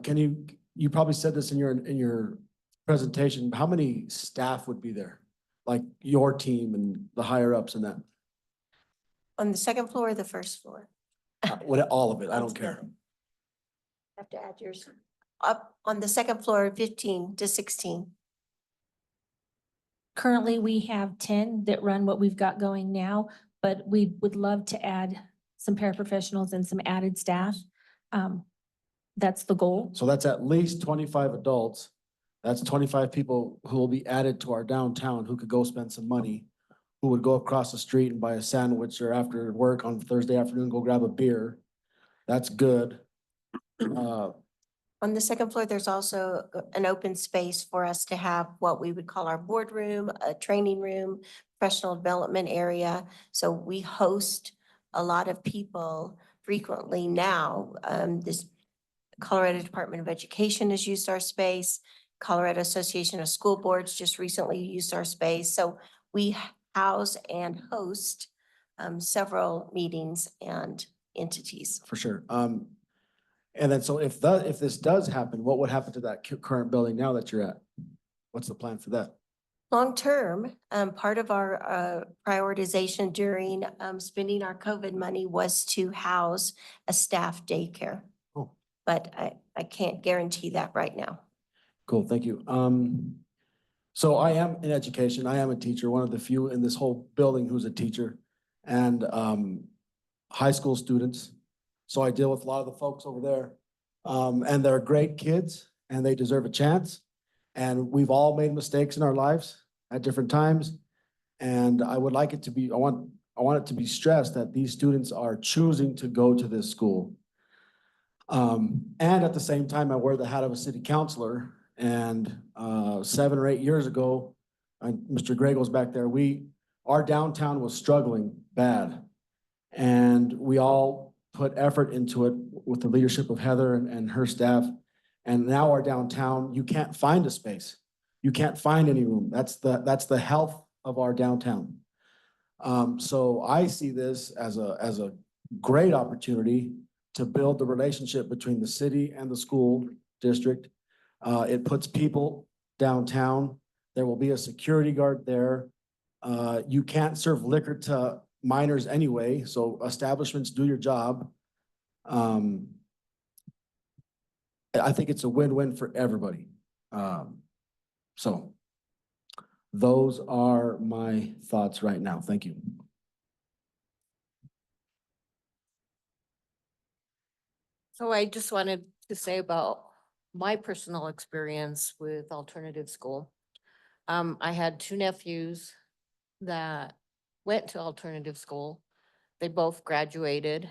You probably said this in your presentation, how many staff would be there? Like your team and the higher ups and that? On the second floor or the first floor? All of it, I don't care. Have to add yours. Up on the second floor, 15 to 16. Currently, we have 10 that run what we've got going now, but we would love to add some paraprofessionals and some added staff. That's the goal. So that's at least 25 adults. That's 25 people who will be added to our downtown who could go spend some money, who would go across the street and buy a sandwich, or after work on Thursday afternoon, go grab a beer. That's good. On the second floor, there's also an open space for us to have what we would call our boardroom, a training room, professional development area. So we host a lot of people frequently now. This Colorado Department of Education has used our space. Colorado Association of School Boards just recently used our space. So we house and host several meetings and entities. For sure. And then so if this does happen, what would happen to that current building now that you're at? What's the plan for that? Long-term, part of our prioritization during spending our COVID money was to house a staff daycare. Oh. But I can't guarantee that right now. Cool, thank you. So I am in education. I am a teacher, one of the few in this whole building who's a teacher, and high school students. So I deal with a lot of the folks over there. And they're great kids and they deserve a chance. And we've all made mistakes in our lives at different times. And I would like it to be, I want it to be stressed that these students are choosing to go to this school. And at the same time, I wear the hat of a city councilor. And 7 or 8 years ago, Mr. Grego's back there, our downtown was struggling bad. And we all put effort into it with the leadership of Heather and her staff. And now our downtown, you can't find a space. You can't find any room. That's the health of our downtown. So I see this as a great opportunity to build the relationship between the city and the school district. It puts people downtown. There will be a security guard there. You can't serve liquor to minors anyway, so establishments do your job. I think it's a win-win for everybody. So those are my thoughts right now. Thank you. So I just wanted to say about my personal experience with alternative school. I had 2 nephews that went to alternative school. They both graduated.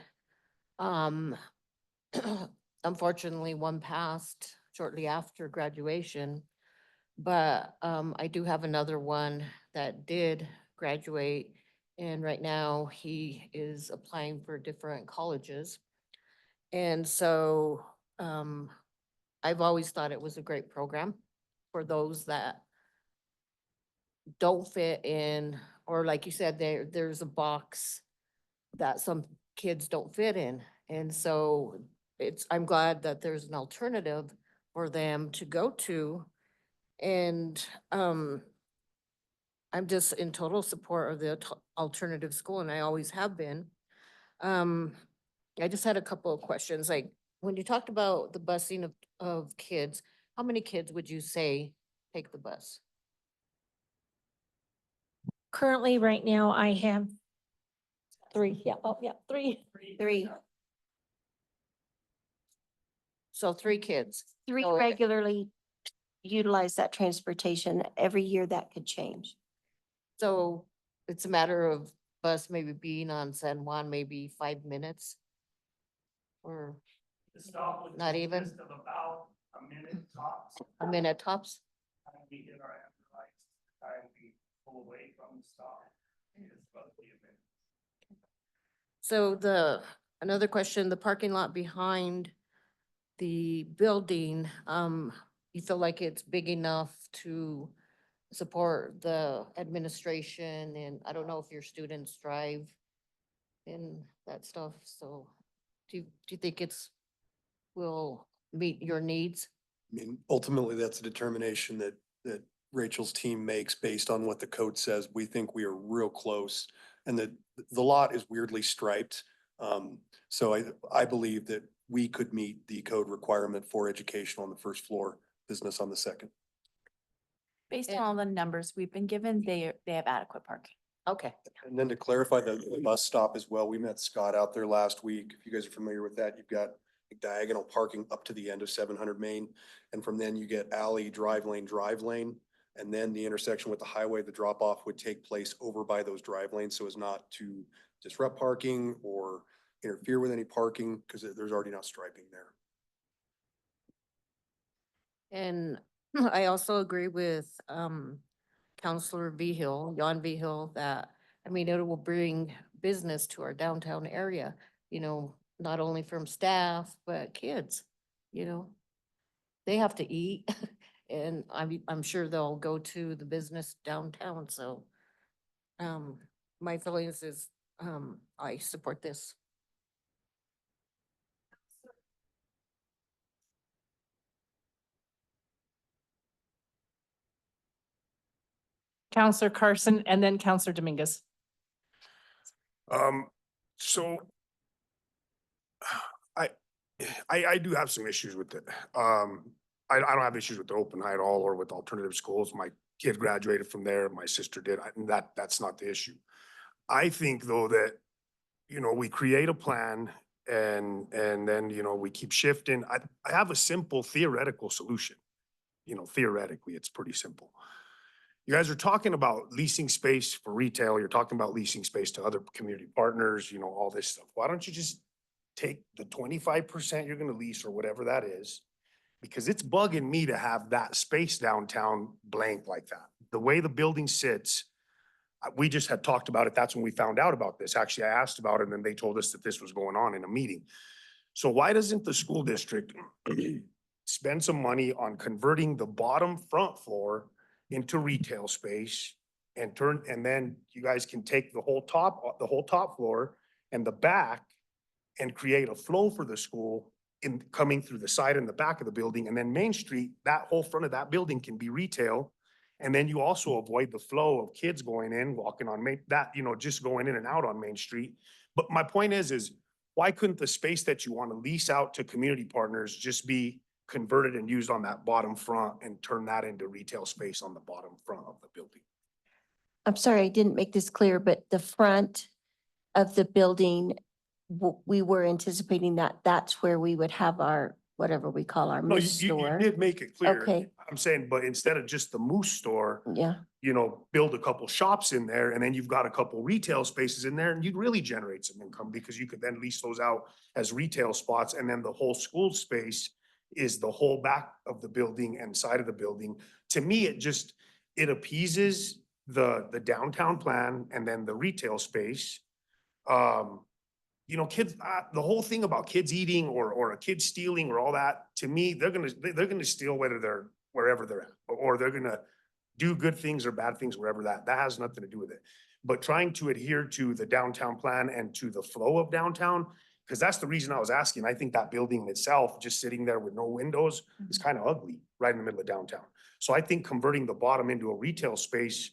Unfortunately, one passed shortly after graduation. But I do have another one that did graduate. And right now he is applying for different colleges. And so I've always thought it was a great program for those that don't fit in, or like you said, there's a box that some kids don't fit in. And so I'm glad that there's an alternative for them to go to. And I'm just in total support of the alternative school, and I always have been. I just had a couple of questions, like, when you talked about the busing of kids, how many kids would you say take the bus? Currently, right now, I have 3. Yeah, 3. Three So 3 kids. So- regularly utilize that transportation. Every year that could change. So it's a matter of bus maybe being on San Juan, maybe 5 minutes? Or not even? About a minute tops. a minute tops? We hit our after lights, time we pull away from the stop. It's roughly a minute. So another question, the parking lot behind the building, you feel like it's big enough to support the administration? And I don't know if your students drive and that stuff, so do you think will meet your needs? I mean, ultimately, that's a determination that Rachel's team makes based on what the code says. We think we are real close, and the lot is weirdly striped. So I believe that we could meet the code requirement for educational on the first floor, business on the second. Based on all the numbers we've been given, they have adequate parking. Okay. And then to clarify the bus stop as well, we met Scott out there last week. If you guys are familiar with that, you've got diagonal parking up to the end of 700 Main. And from then you get alley, drive lane. And then the intersection with the highway, the drop off would take place over by those drive lanes so as not to disrupt parking or interfere with any parking because there's already not striping there. And I also agree with, Counselor Vigil, Jan Vigil, that, I mean, it will bring business to our downtown area, you know, not only from staff, but kids, you know. They have to eat and I'm sure they'll go to the business downtown, so. My feelings is, I support this. Counselor Carson and then Counselor Dominguez. So I, I do have some issues with it. I don't have issues with the open high at all or with alternative schools. My kid graduated from there. My sister did. That's not the issue. I think though that, you know, we create a plan and then, you know, we keep shifting. I have a simple theoretical solution. You know, theoretically, it's pretty simple. You guys are talking about leasing space for retail. You're talking about leasing space to other community partners, you know, all this stuff. Why don't you just take the 25% you're gonna lease or whatever that is? Because it's bugging me to have that space downtown blank like that. The way the building sits, we just had talked about it. That's when we found out about this. Actually, I asked about it and then they told us that this was going on in a meeting. So why doesn't the school district spend some money on converting the bottom front floor into retail space and then you guys can take the whole top floor and the back and create a flow for the school in coming through the side and the back of the building, and then Main Street, that whole front of that building can be retail. And then you also avoid the flow of kids going in, walking on you know, just going in and out on Main Street. But my point is why couldn't the space that you want to lease out to community partners just be converted and used on that bottom front and turn that into retail space on the bottom front of the building? I'm sorry, I didn't make this clear, but the front of the building, we were anticipating that that's where we would have our, whatever we call our No, moose you store. did make it clear. Okay. I'm saying, but instead of just the Moose store, Yeah, you know, build a couple shops in there and then you've got a couple retail spaces in there and you'd really generate some income because you could then lease those out as retail spots. And then the whole school space is the whole back of the building and side of the building. To me, it appeases the downtown plan and then the retail space. You know, kids, the whole thing about kids eating or a kid stealing or all that, to me, they're gonna steal wherever they're at, or they're gonna do good things or bad things wherever that has nothing to do with it. But trying to adhere to the downtown plan and to the flow of downtown, because that's the reason I was asking. I think that building itself, just sitting there with no windows, is kind of ugly right in the middle of downtown. So I think converting the bottom into a retail space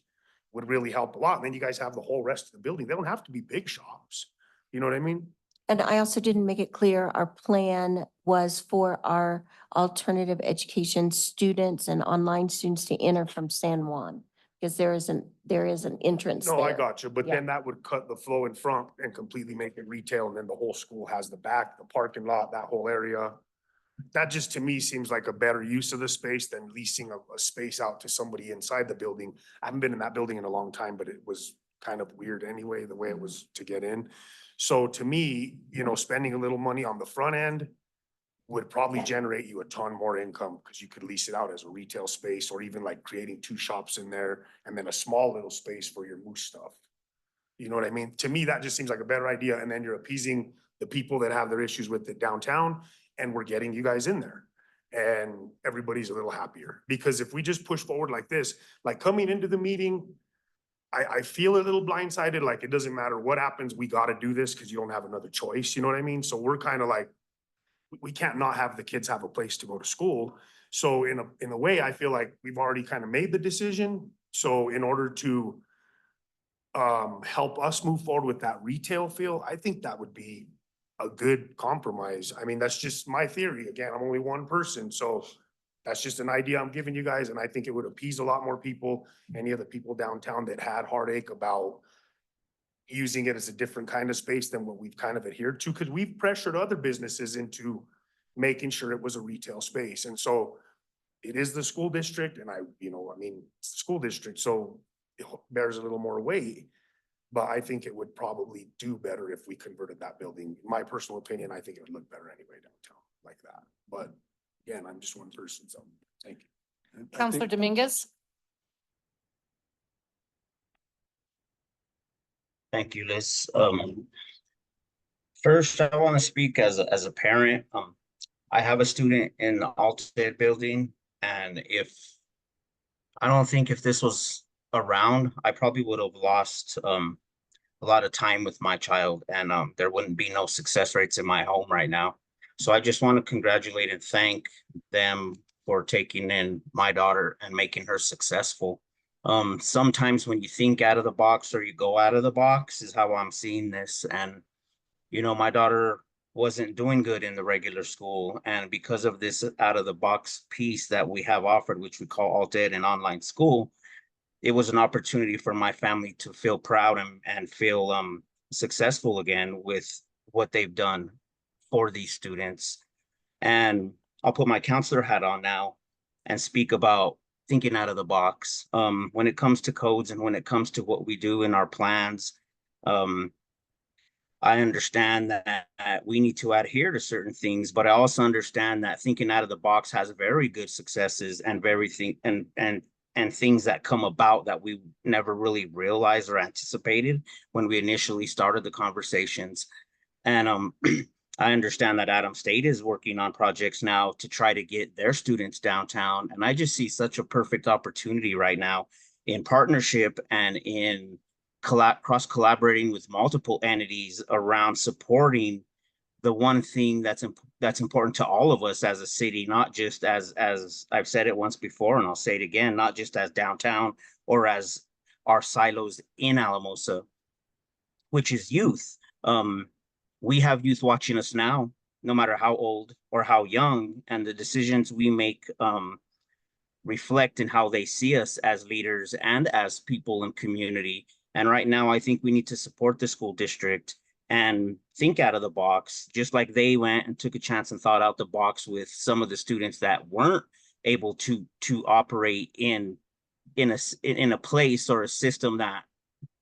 would really help a lot. And then you guys have the whole rest of the building. They don't have to be big shops. You know what I mean? and I also didn't make it clear, our plan was for our alternative education students and online students to enter from San Juan. Because there is an entrance there. No, I got you, but Yeah. then that would cut the flow in front and completely make it retail, and then the whole school has the back, the parking lot, that whole area. That just to me seems like a better use of the space than leasing a space out to somebody inside the building. I haven't been in that building in a long time, but it was kind of weird anyway, the way it was to get in. So to me, you know, spending a little money on the front end would probably generate you a ton more income because you could lease it out as a retail space or even like creating two shops in there and then a small little space for your moose stuff. You know what I mean? To me, that just seems like a better idea. And then you're appeasing the people that have their issues with it downtown and we're getting you guys in there. And everybody's a little happier because if we just push forward like this, like coming into the meeting, I feel a little blindsided, like it doesn't matter what happens, we gotta do this because you don't have another choice, you know what I mean? So we're kind of like, we can't not have the kids have a place to go to school. So in a way, I feel like we've already kind of made the decision. So in order to help us move forward with that retail feel, I think that would be a good compromise. I mean, that's just my theory. Again, I'm only one person, so that's just an idea I'm giving you guys, and I think it would appease a lot more people. Any of the people downtown that had heartache about using it as a different kind of space than what we've kind of adhered to, because we've pressured other businesses into making sure it was a retail space. And so it is the school district, and I mean, it's the school district, so it bears a little more weight. But I think it would probably do better if we converted that building. In my personal opinion, I think it would look better anyway downtown like that. But again, I'm just one person, so. Thank you. And I Counselor think- Dominguez? Thank you, Liz. First, I want to speak as a parent. I have a student in the Alted building, and I don't think if this was around, I probably would have lost a lot of time with my child, and there wouldn't be no success rates in my home right now. So I just want to congratulate and thank them for taking in my daughter and making her successful. Sometimes when you think out of the box or you go out of the box is how I'm seeing this. And, you know, my daughter wasn't doing good in the regular school. And because of this out of the box piece that we have offered, which we call Alt Ed and online school, it was an opportunity for my family to feel proud and feel successful again with what they've done for these students. And I'll put my counselor hat on now and speak about thinking out of the box. When it comes to codes and when it comes to what we do in our plans, I understand that we need to adhere to certain things, but I also understand that thinking out of the box has very good successes and and things that come about that we never really realized or anticipated when we initially started the conversations. And I understand that Adams State is working on projects now to try to get their students downtown. And I just see such a perfect opportunity right now in partnership and in cross collaborating with multiple entities around supporting the one thing that's important to all of us as a city, not just as I've said it once before, and I'll say it again, not just as downtown or as our silos in Alamosa, which is youth. We have youth watching us now, no matter how old or how young, and the decisions we make reflect in how they see us as leaders and as people in community. And right now, I think we need to support the school district and think out of the box, just like they went and took a chance and thought out the box with some of the students that weren't able to operate in a place or a system that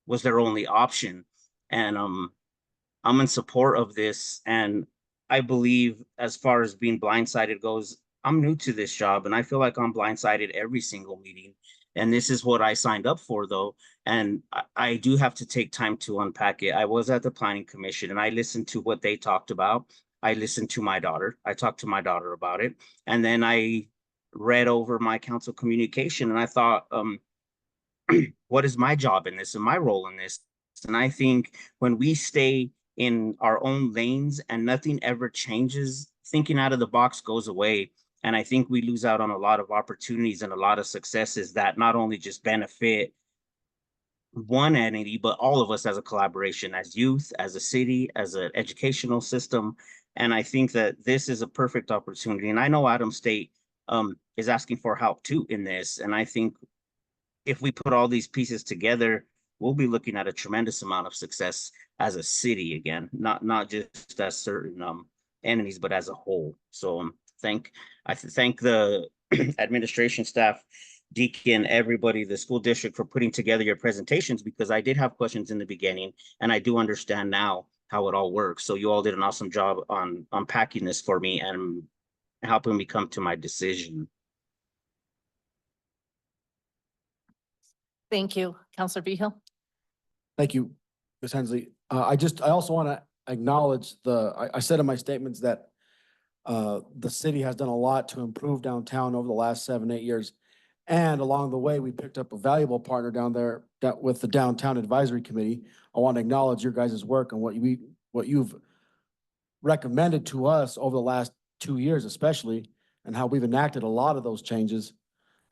was their only option. And I'm in support of this. And I believe as far as being blindsided goes, I'm new to this job and I feel like I'm blindsided every single meeting. And this is what I signed up for though. And I do have to take time to unpack it. I was at the planning commission and I listened to what they talked about. I listened to my daughter. I talked to my daughter about it. And then I read over my council communication and I thought, what is my job in this and my role in this? And I think when we stay in our own lanes and nothing ever changes, thinking out of the box goes away. And I think we lose out on a lot of opportunities and a lot of successes that not only just benefit one entity, but all of us as a collaboration, as youth, as a city, as an educational system. And I think that this is a perfect opportunity. And I know Adams State is asking for help too in this. And I think if we put all these pieces together, we'll be looking at a tremendous amount of success as a city again, not just as certain entities, but as a whole. So I thank the administration staff, Deacon, everybody, the school district for putting together your presentations, because I did have questions in the beginning and I do understand now how it all works. So you all did an awesome job on unpacking this for me and helping me come to my decision. Thank you. Counselor Behill? Thank you, Ms. Hensley. I also want to acknowledge I said in my statements that the city has done a lot to improve downtown over the last 7-8 years. And along the way, we picked up a valuable partner down there with the Downtown Advisory Committee. I want to acknowledge your guys' work and what you've recommended to us over the last 2 years, especially, and how we've enacted a lot of those changes.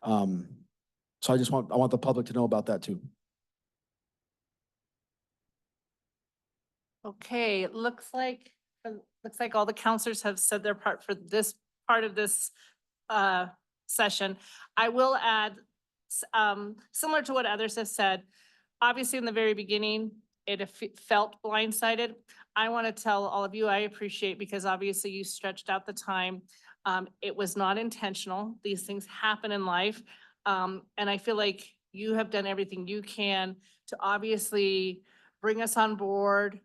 So I want the public to know about that too. Okay, it looks like all the counselors have said their part for this part of this session. I will add, similar to what others have said, obviously in the very beginning, it felt blindsided. I want to tell all of you, I appreciate because obviously you stretched out the time. It was not intentional. These things happen in life. And I feel like you have done everything you can to obviously bring us on board,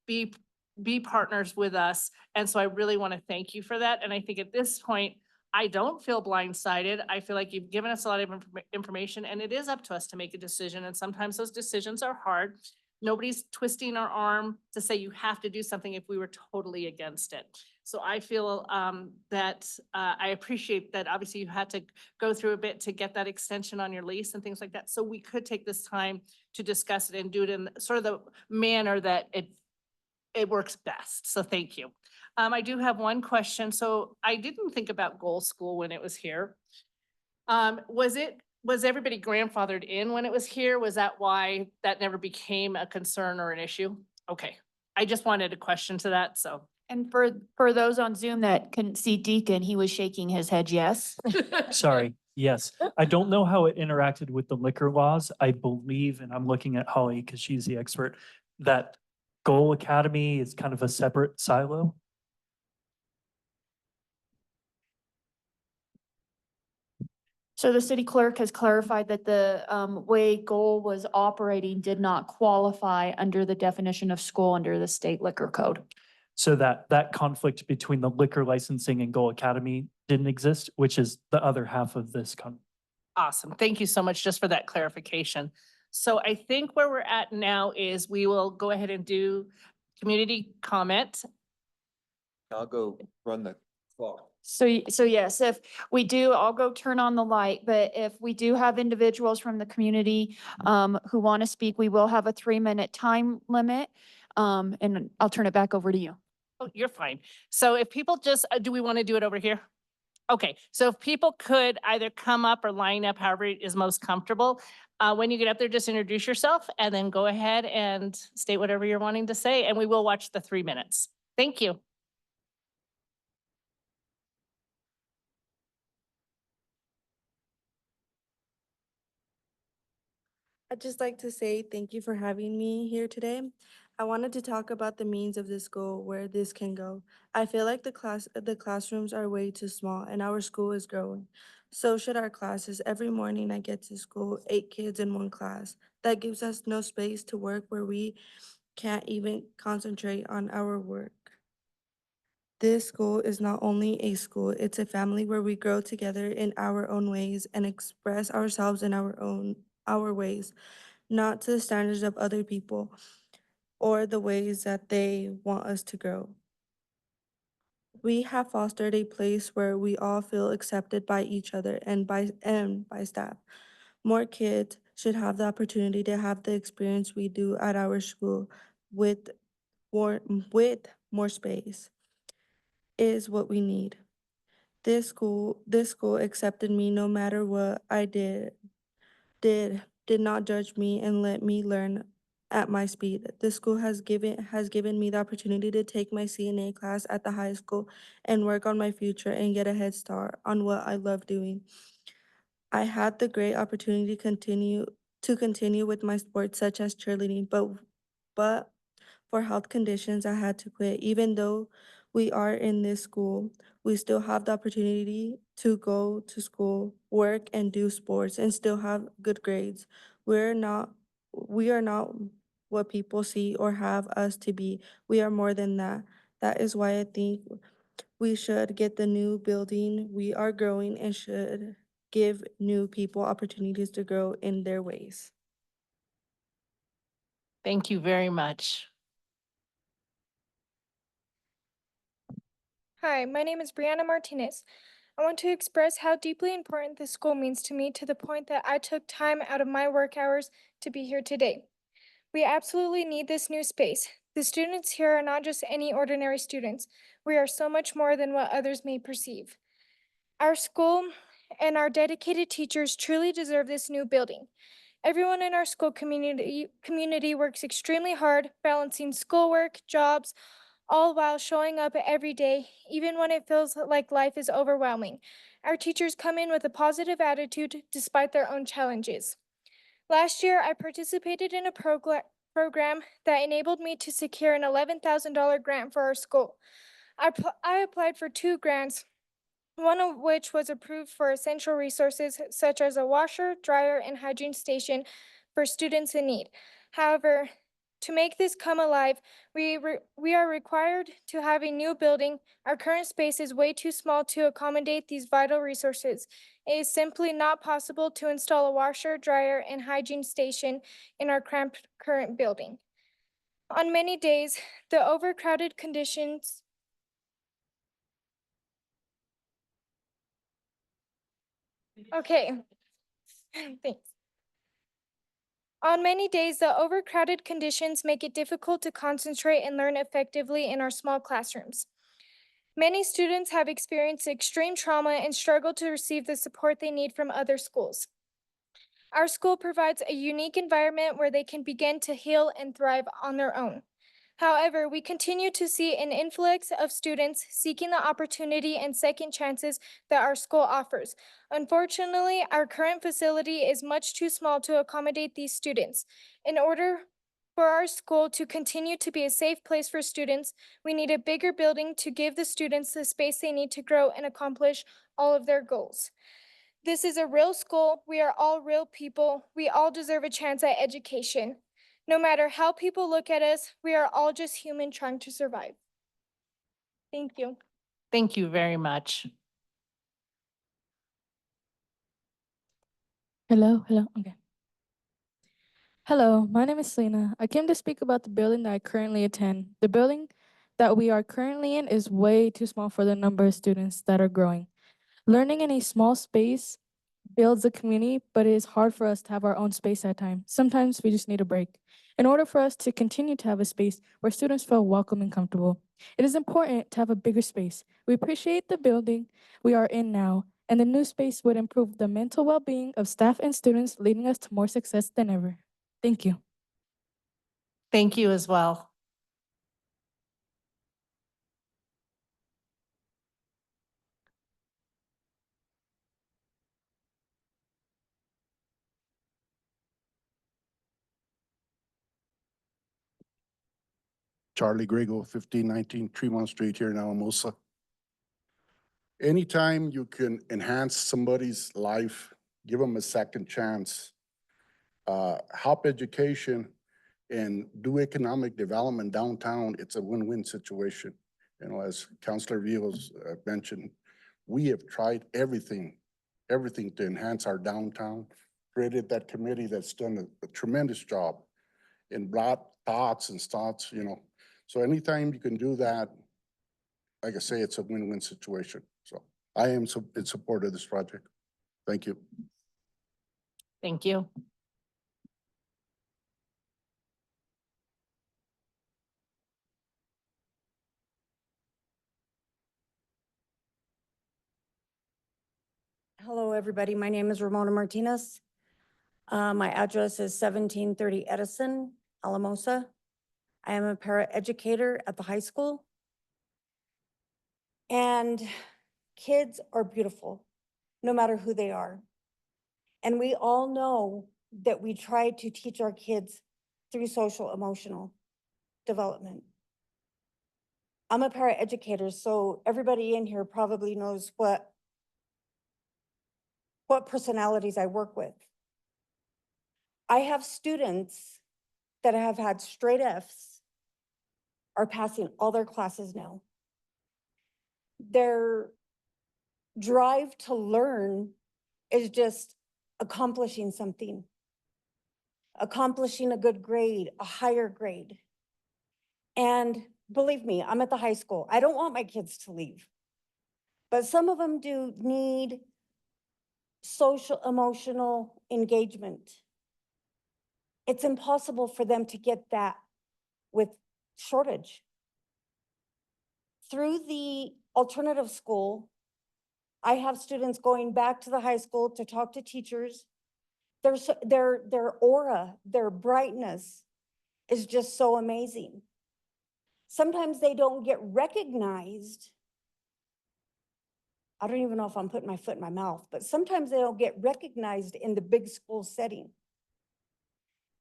be partners with us. And so I really want to thank you for that. And I think at this point, I don't feel blindsided. I feel like you've given us a lot of information and it is up to us to make a decision. And sometimes those decisions are hard. Nobody's twisting our arm to say you have to do something if we were totally against it. So I feel that I appreciate that obviously you had to go through a bit to get that extension on your lease and things like that. So we could take this time to discuss it and do it in sort of the manner that it works best. So thank you. I do have one question. So I didn't think about Goal School when it was here. Was everybody grandfathered in when it was here? Was that why that never became a concern or an issue? Okay, I just wanted a question to that, so. And for those on Zoom that couldn't see Deacon, he was shaking his head yes. Sorry, yes. I don't know how it interacted with the liquor laws. I believe, and I'm looking at Holly because she's the expert, that Goal Academy is kind of a separate silo. So the city clerk has clarified that the way Goal was operating did not qualify under the definition of school under the state liquor code. So that conflict between the liquor licensing and Goal Academy didn't exist, which is the other half of this Awesome. Thank you so much just for that clarification. So I think where we're at now is we will go ahead and do community comment. I'll go run the clock. So yes, if we do, I'll go turn on the light, but if we do have individuals from the community who want to speak, we will have a 3-minute time limit. And I'll turn it back over to you. Oh, you're fine. So if people just, do we want to do it over here? Okay, so if people could either come up or line up, however is most comfortable. When you get up there, just introduce yourself and then go ahead and state whatever you're wanting to say, and we will watch the 3 minutes. Thank you. I'd just like to say thank you for having me here today. I wanted to talk about the means of this goal, where this can go. I feel like the classrooms are way too small and our school is growing. So should our classes. Every morning I get to school, 8 kids in one class. That gives us no space to work, where we can't even concentrate on our work. This school is not only a school, it's a family where we grow together in our own ways and express ourselves in our ways, not to the standards of other people or the ways that they want us to grow. We have fostered a place where we all feel accepted by each other and by staff. More kids should have the opportunity to have the experience we do at our school with more space is what we need. This school accepted me no matter what I did not judge me and let me learn at my speed. This school has given me the opportunity to take my CNA class at the high school and work on my future and get a head start on what I love doing. I had the great opportunity to continue with my sports such as cheerleading, but for health conditions I had to quit. Even though we are in this school, we still have the opportunity to go to school, work and do sports and still have good grades. We are not what people see or have us to be. We are more than that. That is why I think we should get the new building. We are growing and should give new people opportunities to grow in their ways. Thank you very much. Hi, my name is Brianna Martinez. I want to express how deeply important this school means to me, to the point that I took time out of my work hours to be here today. We absolutely need this new space. The students here are not just any ordinary students. We are so much more than what others may perceive. Our school and our dedicated teachers truly deserve this new building. Everyone in our school community works extremely hard, balancing schoolwork, jobs, all while showing up every day, even when it feels like life is overwhelming. Our teachers come in with a positive attitude despite their own challenges. Last year, I participated in a program that enabled me to secure an $11,000 grant for our school. I applied for 2 grants, one of which was approved for essential resources such as a washer, dryer, and hygiene station for students in need. However, To make this come alive, we are required to have a new building. Our current space is way too small to accommodate these vital resources. It is simply not possible to install a washer, dryer, and hygiene station in our cramped current building. On many days, the overcrowded conditions Okay. Thanks. On many days, the overcrowded conditions make it difficult to concentrate and learn effectively in our small classrooms. Many students have experienced extreme trauma and struggle to receive the support they need from other schools. Our school provides a unique environment where they can begin to heal and thrive on their own. However, we continue to see an influx of students seeking the opportunity and second chances that our school offers. Unfortunately, our current facility is much too small to accommodate these students. In order for our school to continue to be a safe place for students, we need a bigger building to give the students the space they need to grow and accomplish all of their goals. This is a real school. We are all real people. We all deserve a chance at education. No matter how people look at us, we are all just human trying to survive. Thank you. Thank you very much. Hello, okay. Hello, my name is Selena. I came to speak about the building that I currently attend. The building that we are currently in is way too small for the number of students that are growing. Learning in a small space builds a community, but it is hard for us to have our own space at times. Sometimes we just need a break. In order for us to continue to have a space where students feel welcome and comfortable, it is important to have a bigger space. We appreciate the building we are in now, and the new space would improve the mental well-being of staff and students, leading us to more success than ever. Thank you. Thank you as well. Charlie Grego, 1519 Tremont Street here in Alamosa. Anytime you can enhance somebody's life, give them a second chance, help education and do economic development downtown, it's a win-win situation. You know, as Councilor Rios mentioned, we have tried everything to enhance our downtown, created that committee that's done a tremendous job and brought thoughts, you know. So anytime you can do that, like I say, it's a win-win situation. So I am in support of this project. Thank you. Thank you. Hello, everybody. My name is Ramona Martinez. My address is 1730 Edison, Alamosa. I am a paraeducator at the high school. And kids are beautiful, no matter who they are. And we all know that we try to teach our kids through social emotional development. I'm a paraeducator, so everybody in here probably knows what personalities I work with. I have students that have had straight Fs are passing all their classes now. Their drive to learn is just accomplishing something, accomplishing a good grade, a higher grade. And believe me, I'm at the high school. I don't want my kids to leave, but some of them do need social emotional engagement. It's impossible for them to get that with shortage. Through the alternative school, I have students going back to the high school to talk to teachers. Their aura, their brightness is just so amazing. Sometimes they don't get recognized. I don't even know if I'm putting my foot in my mouth, but sometimes they don't get recognized in the big school setting.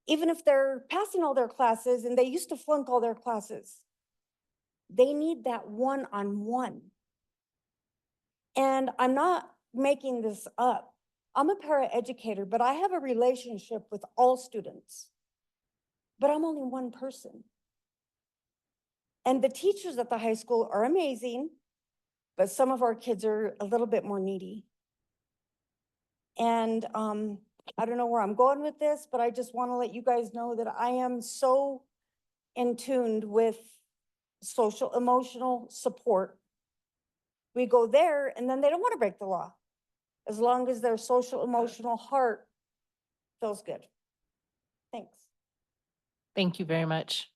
Even if they're passing all their classes and they used to flunk all their classes, they need that one-on-one. And I'm not making this up. I'm a paraeducator, but I have a relationship with all students. but I'm only one person. And the teachers at the high school are amazing, but some of our kids are a little bit more needy. And I don't know where I'm going with this, but I just want to let you guys know that I am so in tuned with social emotional support. We go there and then they don't want to break the law, as long as their social emotional heart feels good. Thanks. Thank you very much.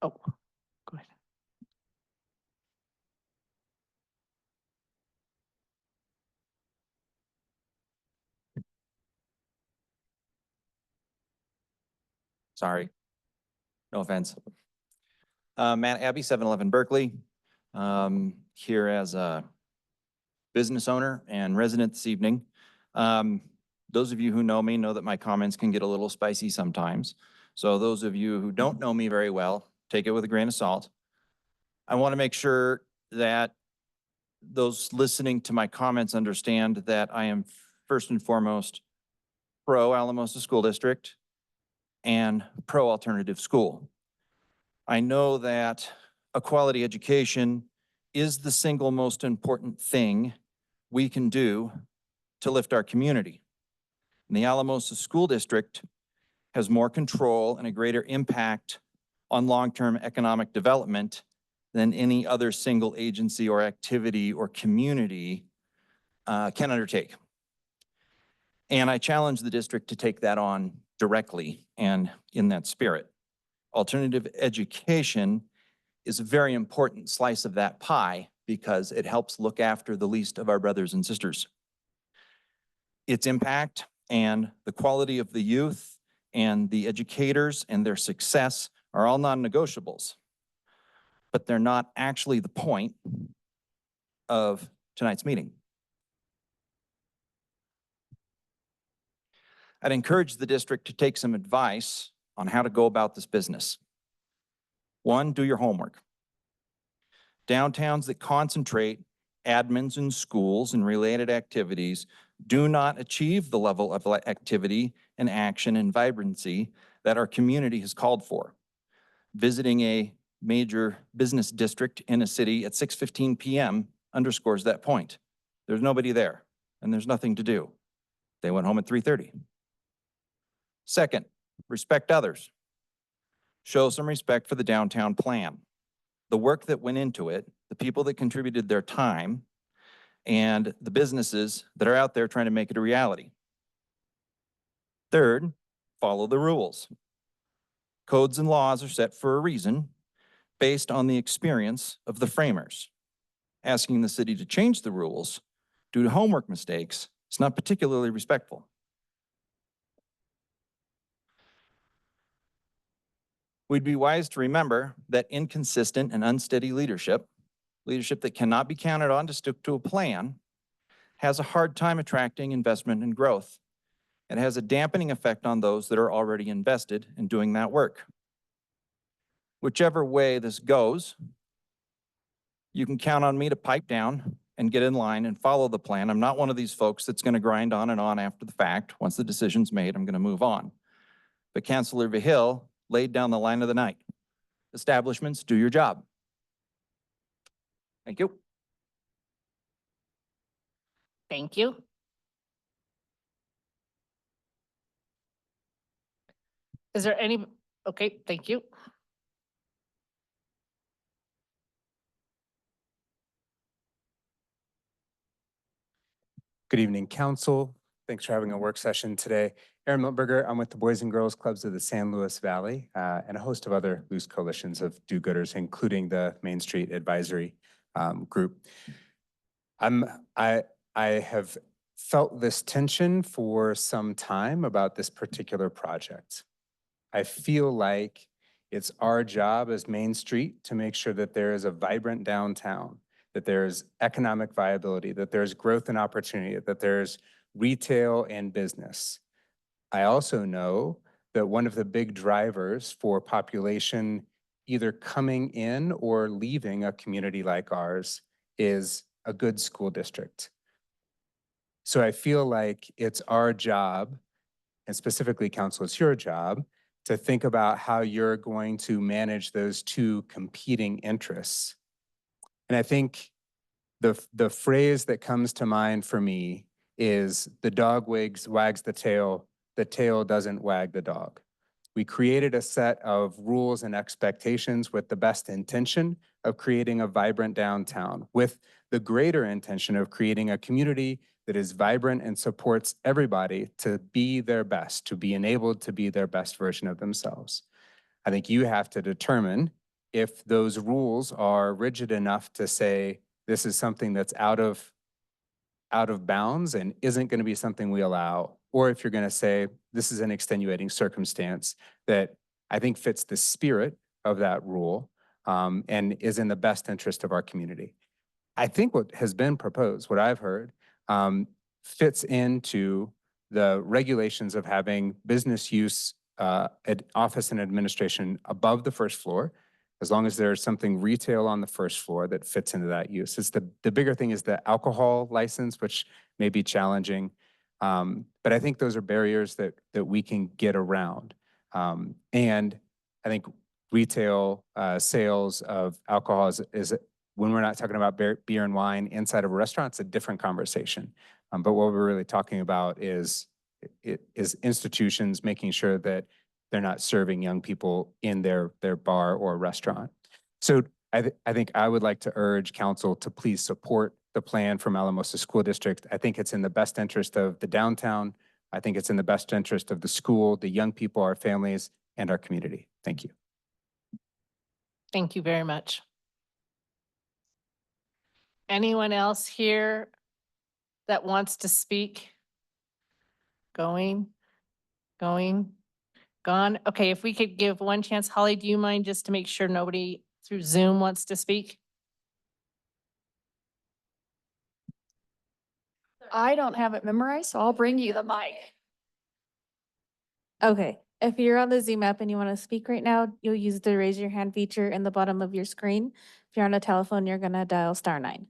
Oh, go ahead. Sorry. No offense. Matt Abbey, 711 Berkeley. Here as a business owner and resident this evening. Those of you who know me know that my comments can get a little spicy sometimes. So those of you who don't know me very well, take it with a grain of salt. I want to make sure that those listening to my comments understand that I am first and foremost pro Alamosa School District and pro alternative school. I know that a quality education is the single most important thing we can do to lift our community. And the Alamosa School District has more control and a greater impact on long-term economic development than any other single agency or activity or community can undertake. And I challenge the district to take that on directly and in that spirit. Alternative education is a very important slice of that pie because it helps look after the least of our brothers and sisters. Its impact and the quality of the youth and the educators and their success are all non-negotiables, but they're not actually the point of tonight's meeting. I'd encourage the district to take some advice on how to go about this business. One, do your homework. Downtowns that concentrate admins in schools and related activities do not achieve the level of activity and action and vibrancy that our community has called for. Visiting a major business district in a city at 6:15 p.m. underscores that point. There's nobody there and there's nothing to do. They went home at 3:30. Second, respect others. Show some respect for the downtown plan. The work that went into it, the people that contributed their time, and the businesses that are out there trying to make it a reality. Third, follow the rules. Codes and laws are set for a reason based on the experience of the framers. Asking the city to change the rules due to homework mistakes is not particularly respectful. We'd be wise to remember that inconsistent and unsteady leadership that cannot be counted on to stick to a plan, has a hard time attracting investment and growth. It has a dampening effect on those that are already invested in doing that work. Whichever way this goes, you can count on me to pipe down and get in line and follow the plan. I'm not one of these folks that's going to grind on and on after the fact. Once the decision's made, I'm going to move on. But Councilor Vihil laid down the line of the night. Establishments, do your job. Thank you. Thank you. Is there any, okay, thank you. Good evening, council. Thanks for having a work session today. Aaron Miltberger, I'm with the Boys and Girls Clubs of the San Luis Valley and a host of other loose coalitions of do-gooders, including the Main Street Advisory Group. I have felt this tension for some time about this particular project. I feel like it's our job as Main Street to make sure that there is a vibrant downtown, that there's economic viability, that there's growth and opportunity, that there's retail and business. I also know that one of the big drivers for population either coming in or leaving a community like ours is a good school district. So I feel like it's our job, and specifically council, it's your job, to think about how you're going to manage those two competing interests. And I think the phrase that comes to mind for me is the dog wags the tail doesn't wag the dog. We created a set of rules and expectations with the best intention of creating a vibrant downtown, with the greater intention of creating a community that is vibrant and supports everybody to be their best, to be enabled to be their best version of themselves. I think you have to determine if those rules are rigid enough to say this is something that's out of bounds and isn't going to be something we allow, or if you're going to say this is an extenuating circumstance that I think fits the spirit of that rule and is in the best interest of our community. I think what has been proposed, what I've heard, fits into the regulations of having business use office and administration above the first floor, as long as there's something retail on the first floor that fits into that use. It's the bigger thing is the alcohol license, which may be challenging. But I think those are barriers that we can get around. And I think retail sales of alcohol is when we're not talking about beer and wine inside of a restaurant, it's a different conversation. But what we're really talking about is institutions making sure that they're not serving young people in their bar or restaurant. So I think I would like to urge council to please support the plan from Alamosa School District. I think it's in the best interest of the downtown. I think it's in the best interest of the school, the young people, our families, and our community. Thank you. Thank you very much. Anyone else here that wants to speak? Going, gone. Okay, if we could give one chance, Holly, do you mind just to make sure nobody through Zoom wants to speak? I don't have it memorized, so I'll bring you the mic. Okay, if you're on the Zoom app and you want to speak right now, you'll use the raise your hand feature in the bottom of your screen. If you're on a telephone, you're gonna dial *9.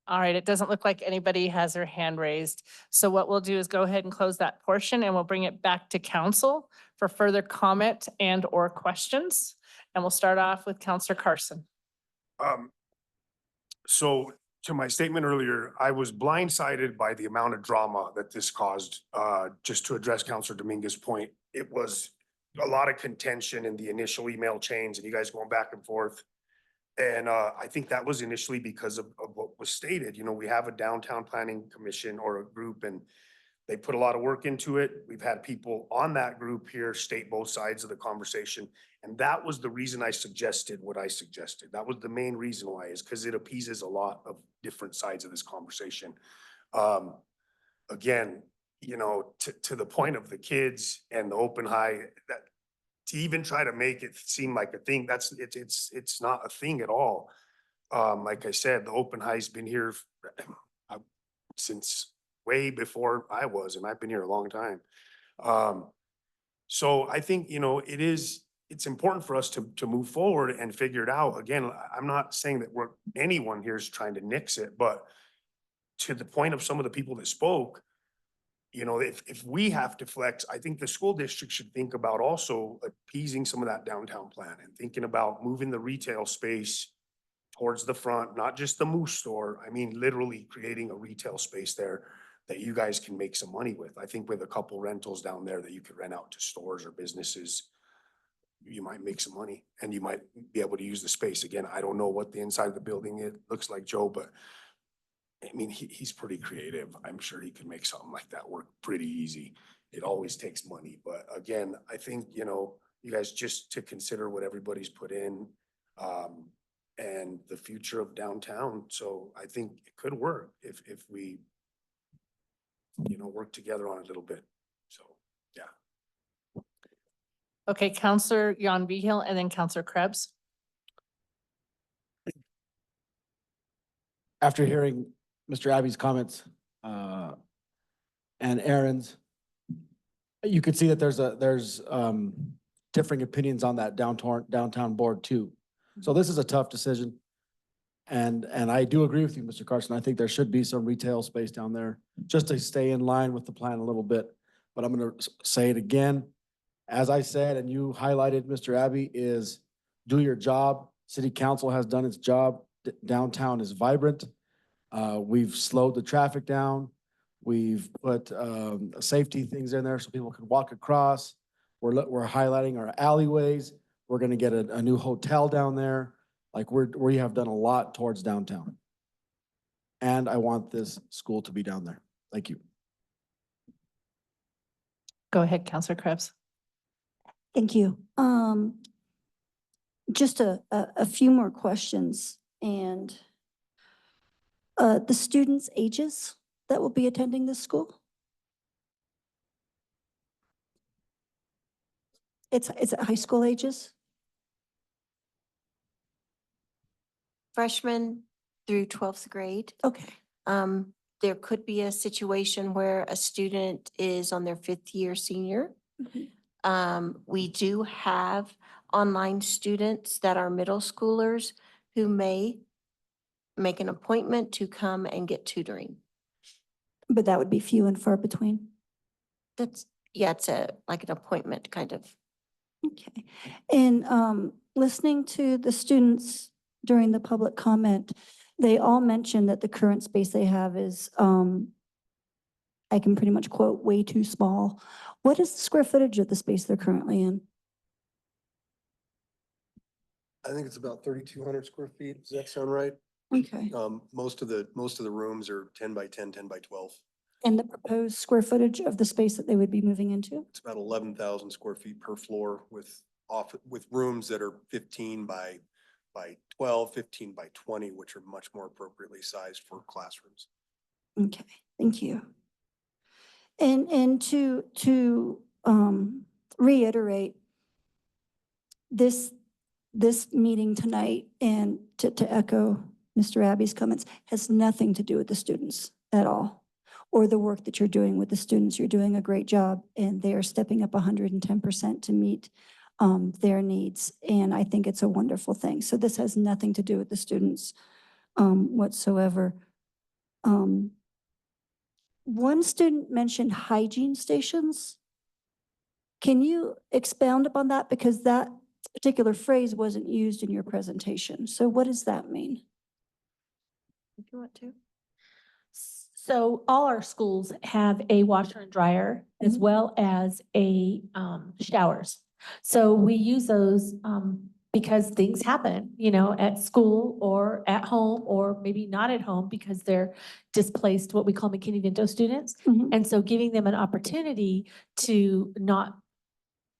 All right, it doesn't look like anybody has their hand raised. So what we'll do is go ahead and close that portion and we'll bring it back to council for further comment and or questions. And we'll start off with Counselor Carson. So to my statement earlier, I was blindsided by the amount of drama that this caused. Just to address Counselor Dominguez's point, it was a lot of contention in the initial email chains and you guys going back and forth. And I think that was initially because of what was stated. You know, we have a downtown planning commission or a group and they put a lot of work into it. We've had people on that group here state both sides of the conversation. And that was the reason I suggested what I suggested. That was the main reason why, is because it appeases a lot of different sides of this conversation. Again, you know, to the point of the kids and the open high, that to even try to make it seem like a thing, it's not a thing at all. Like I said, the open high's been here since way before I was, and I've been here a long time. So I think, you know, it's important for us to move forward and figure it out. Again, I'm not saying that anyone here is trying to nix it, but to the point of some of the people that spoke, you know, if we have to flex, I think the school district should think about also appeasing some of that downtown plan and thinking about moving the retail space towards the front, not just the Moose store. I mean, literally creating a retail space there that you guys can make some money with. I think with a couple rentals down there that you could rent out to stores or businesses, you might make some money and you might be able to use the space. Again, I don't know what the inside of the building looks like, Joe, but I mean, he's pretty creative. I'm sure he could make something like that work pretty easy. It always takes money, but again, I think, you know, you guys just to consider what everybody's put in, and the future of downtown. So I think it could work if we, you know, work together on it a little bit. So, yeah. Okay, Counselor Jan Vigil and then Counselor Krebs. After hearing Mr. Abbey's comments and Aaron's, you could see that there's differing opinions on that downtown board too. So this is a tough decision. And I do agree with you, Mr. Carson. I think there should be some retail space down there just to stay in line with the plan a little bit. But I'm gonna say it again. As I said, and you highlighted, Mr. Abbey, is do your job. City council has done its job. Downtown is vibrant. We've slowed the traffic down. We've put safety things in there so people can walk across. We're highlighting our alleyways. We're gonna get a new hotel down there. Like we have done a lot towards downtown. And I want this school to be down there. Thank you. Go ahead, Counselor Krebs. Thank you. Just a few more questions and the students' ages that will be attending this school? It's high school ages? Freshman through 12th grade. Okay. There could be a situation where a student is on their 5th year senior. We do have online students that are middle schoolers who may make an appointment to come and get tutoring. But that would be few and far between. Yeah, it's like an appointment kind of. Okay. And listening to the students during the public comment, they all mentioned that the current space they have is, I can pretty much quote, way too small. What is the square footage of the space they're currently in? I think it's about 3,200 square feet. Does that sound right? Okay. Most of the rooms are 10 by 10, 10 by 12. And the proposed square footage of the space that they would be moving into? It's about 11,000 square feet per floor with rooms that are 15 by 12, 15 by 20, which are much more appropriately sized for classrooms. Okay, thank you. And to reiterate, this meeting tonight and to echo Mr. Abbey's comments has nothing to do with the students at all, or the work that you're doing with the students. You're doing a great job and they are stepping up 110% to meet their needs. And I think it's a wonderful thing. So this has nothing to do with the students whatsoever. One student mentioned hygiene stations. Can you expound upon that? Because that particular phrase wasn't used in your presentation. So what does that mean? If you want to. So all our schools have a washer and dryer as well as showers. So we use those because things happen, at school or at home, or maybe not at home because they're displaced, what we call McKinney-Vento students. And so giving them an opportunity to not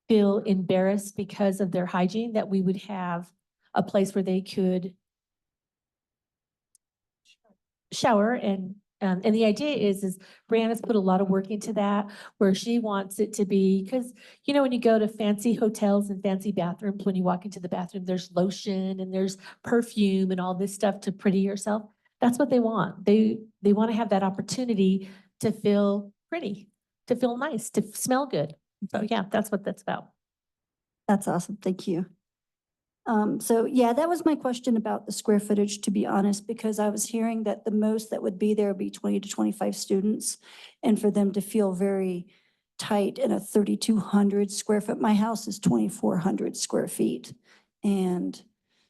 feel embarrassed because of their hygiene, that we would have a place where they could shower. And the idea is Brianna's put a lot of work into that, where she wants it to be, because when you go to fancy hotels and fancy bathrooms, when you walk into the bathroom, there's lotion and there's perfume and all this stuff to pretty yourself. That's what they want. They want to have that opportunity to feel pretty, to feel nice, to smell good. So yeah, that's what that's about. That's awesome. Thank you. So yeah, that was my question about the square footage, to be honest, because I was hearing that the most that would be there would be 20 to 25 students. And for them to feel very tight in a 3,200 square foot, my house is 2,400 square feet. And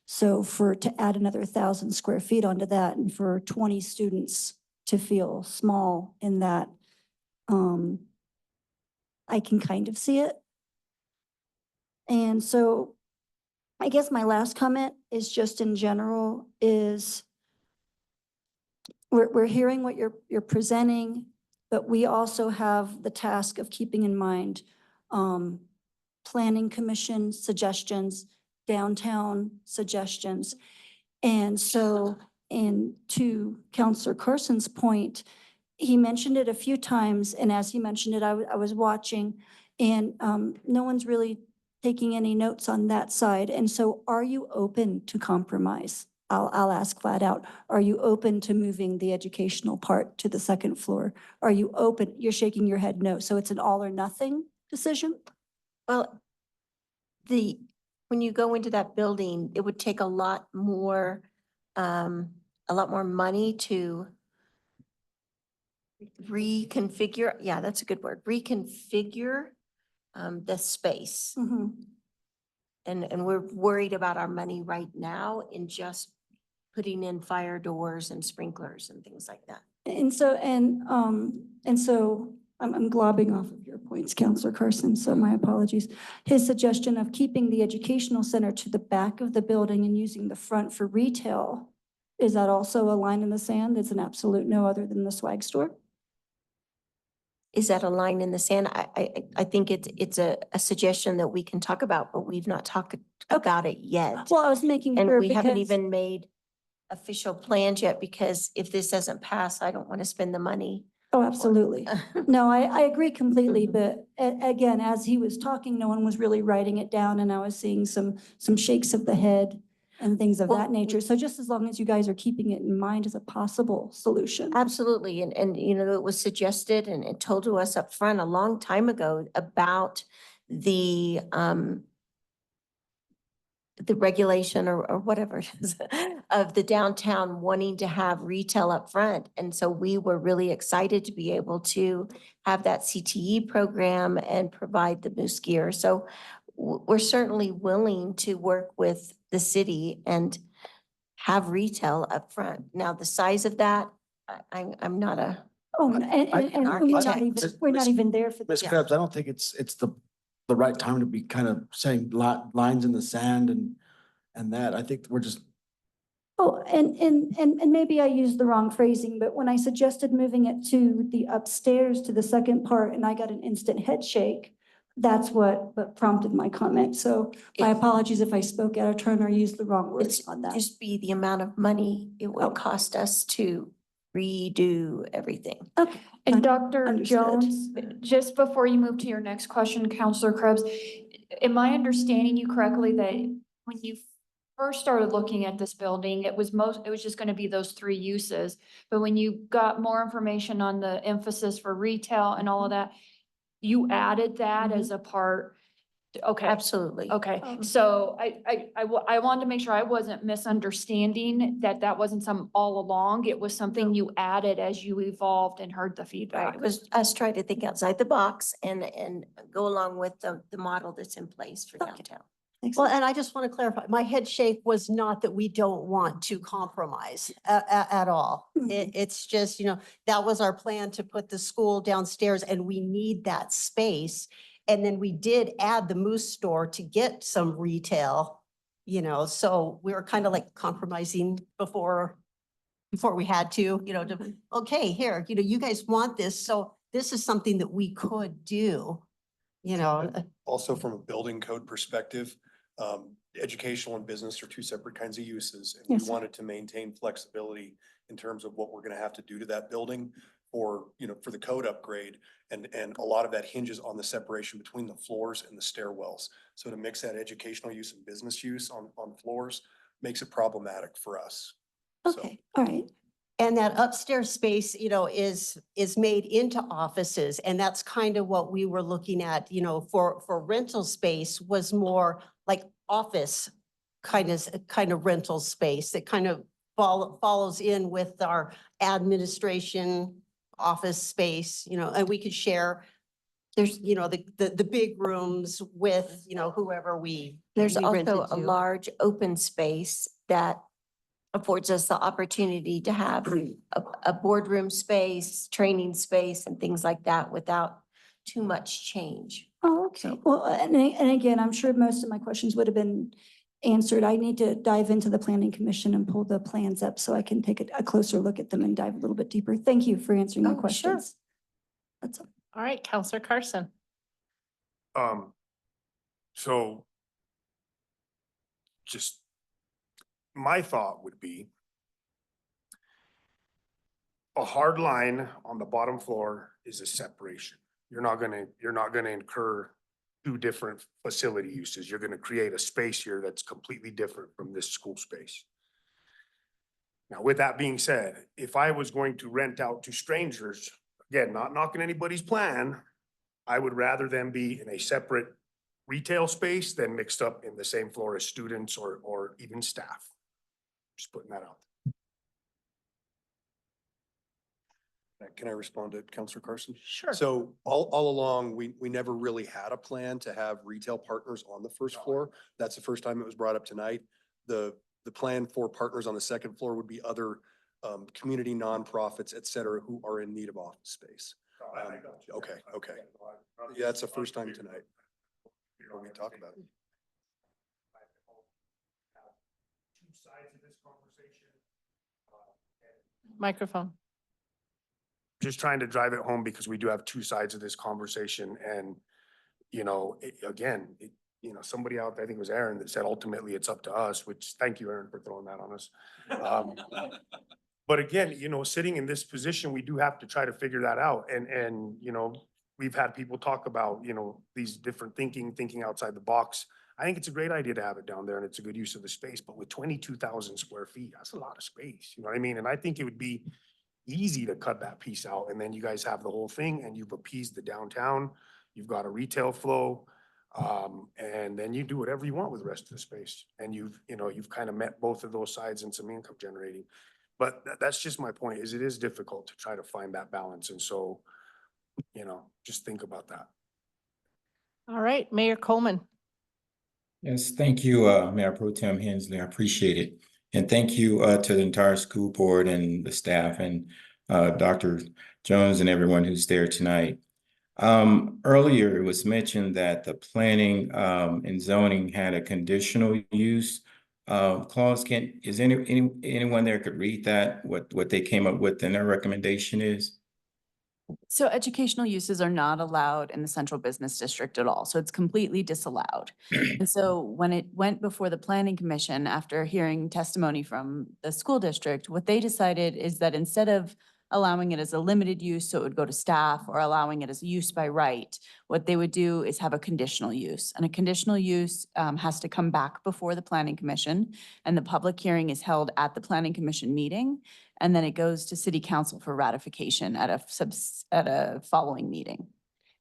so to add another 1,000 square feet onto that, and for 20 students to feel small in that, I can kind of see it. And so I guess my last comment is just in general is we're hearing what you're presenting, but we also have the task of keeping in mind planning commission suggestions, downtown suggestions. And so, and to Counselor Carson's point, he mentioned it a few times, and as he mentioned it, I was watching, and no one's really taking any notes on that side. And so are you open to compromise? I'll ask flat out, are you open to moving the educational part to the second floor? Are you open? You're shaking your head no. So it's an all or nothing decision? Well, when you go into that building, it would take a lot more money to reconfigure, yeah, that's a good word, reconfigure the space. Mhm. And we're worried about our money right now in just putting in fire doors and sprinklers and things like that. And so, I'm globbing off of your points, Counselor Carson, so my apologies. His suggestion of keeping the educational center to the back of the building and using the front for retail, is that also a line in the sand? It's an absolute no other than the swag store? Is that a line in the sand? I think it's a suggestion that we can talk about, but we've not talked about it yet. Well, I was making And sure we haven't because, even made official plans yet, because if this doesn't pass, I don't want to spend the money. oh, absolutely. No, I agree completely, Mhm. but again, as he was talking, no one was really writing it down, and I was seeing some shakes of the head and things of Well, that nature. So just as long as you guys are keeping it in mind as a possible solution. Absolutely. And you know, it was suggested and it told to us up front a long time ago about the regulation or whatever it is of the downtown wanting to have retail up front. And so we were really excited to be able to have that CTE program and provide the moose gear. So we're certainly willing to work with the city and have retail up front. Now, the size of that, I'm not a, Oh, and Architect. we're not even there for Ms. this. Krebs, I don't think it's the right time to be kind of saying lines in the sand and that. I think we're just, Oh, and maybe I used the wrong phrasing, but when I suggested moving it to the upstairs to the second part and I got an instant head shake, that's what prompted my comment. So my apologies if I spoke out of turn or used the wrong words it's on that. just be the amount of money it Oh. would cost us to redo everything. Okay. And Dr. Understood. Jones, just before you move to your next question, Counselor Krebs, am I understanding you correctly that when you first started looking at this building, it was just going to be those three uses, but when you got more information on the emphasis for retail and all of that, you added that as a part? Okay. Absolutely. Okay, so I wanted to make sure I wasn't misunderstanding that wasn't some all along. It was something you added as you evolved and heard the Right. feedback. It was us trying to think outside the box and go along with the model that's in place for downtown. Well, and I just want to clarify, my head shake was not that we don't want to compromise at all. It's just, that was our plan to put the school downstairs and we need that space. And then we did add the Moose store to get some retail, so we were kind of like compromising before we had to, okay, here, you guys want this, so this is something that we could do, Also, from a building code perspective, educational and business are two separate kinds of uses. And Yes, we sir. wanted to maintain flexibility in terms of what we're gonna have to do to that building for the code upgrade. And a lot of that hinges on the separation between the floors and the stairwells. So to mix that educational use and business use on floors makes it problematic for us. So- Okay, all right. And that upstairs space, is made into offices, and that's kind of what we were looking at, for rental space was more like office kind of rental space that kind of follows in with our administration office space, and we could share. There's, the big rooms with, whoever There's we rented also a to. large open space that affords us the opportunity to have a boardroom space, training space, and things like that without too much change. Oh, okay. Well, and again, I'm sure most of my questions would have been answered. I need to dive into the planning commission and pull the plans up so I can take a closer look at them and dive a little bit deeper. Thank you for answering my Oh, sure. questions. That's all. All right, Counselor Carson. So just my thought would be a hard line on the bottom floor is a separation. You're not gonna incur two different facility uses. You're gonna create a space here that's completely different from this school space. Now, with that being said, if I was going to rent out to strangers, again, not knocking anybody's plan, I would rather them be in a separate retail space than mixed up in the same floor as students or even staff. Just putting that out. Can I respond to Counselor Carson? Sure. So all along, we never really had a plan to have retail partners on the first floor. That's the first time it was brought up tonight. The plan for partners on the second floor would be other community nonprofits, et cetera, who are in need of office space. Okay. Yeah, that's the first time tonight. When we talk about it. Two sides of this conversation. Microphone. Just trying to drive it home because we do have two sides of this conversation and, you know, somebody out there, I think it was Aaron, that said ultimately it's up to us, which thank you, Aaron, for throwing that on us. But again, you know, sitting in this position, we do have to try to figure that out. And, you know, we've had people talk about, you know, these different thinking outside the box. I think it's a great idea to have it down there and it's a good use of the space, but with 22,000 square feet, that's a lot of space, you know what I mean? And I think it would be easy to cut that piece out and then you guys have the whole thing and you've appeased the downtown, you've got a retail flow. And then you do whatever you want with the rest of the space. And you've kind of met both of those sides and some income generating. But that's just my point is it is difficult to try to find that balance. And so, you know, just think about that. All right, Mayor Coleman. Yes, thank you, Mayor Pro Tem Hensley. I appreciate it. And thank you to the entire school board and the staff and Dr. Jones and everyone who's there tonight. Earlier, it was mentioned that the planning and zoning had a conditional use clause. Is anyone there could read that, what they came up with and their recommendation is? So educational uses are not allowed in the central business district at all. So it's completely disallowed. And so when it went before the planning commission, after hearing testimony from the school district, what they decided is that instead of allowing it as a limited use, so it would go to staff, or allowing it as a use by right, what they would do is have a conditional use. And a conditional use has to come back before the planning commission, and the public hearing is held at the planning commission meeting. And then it goes to city council for ratification at a following meeting.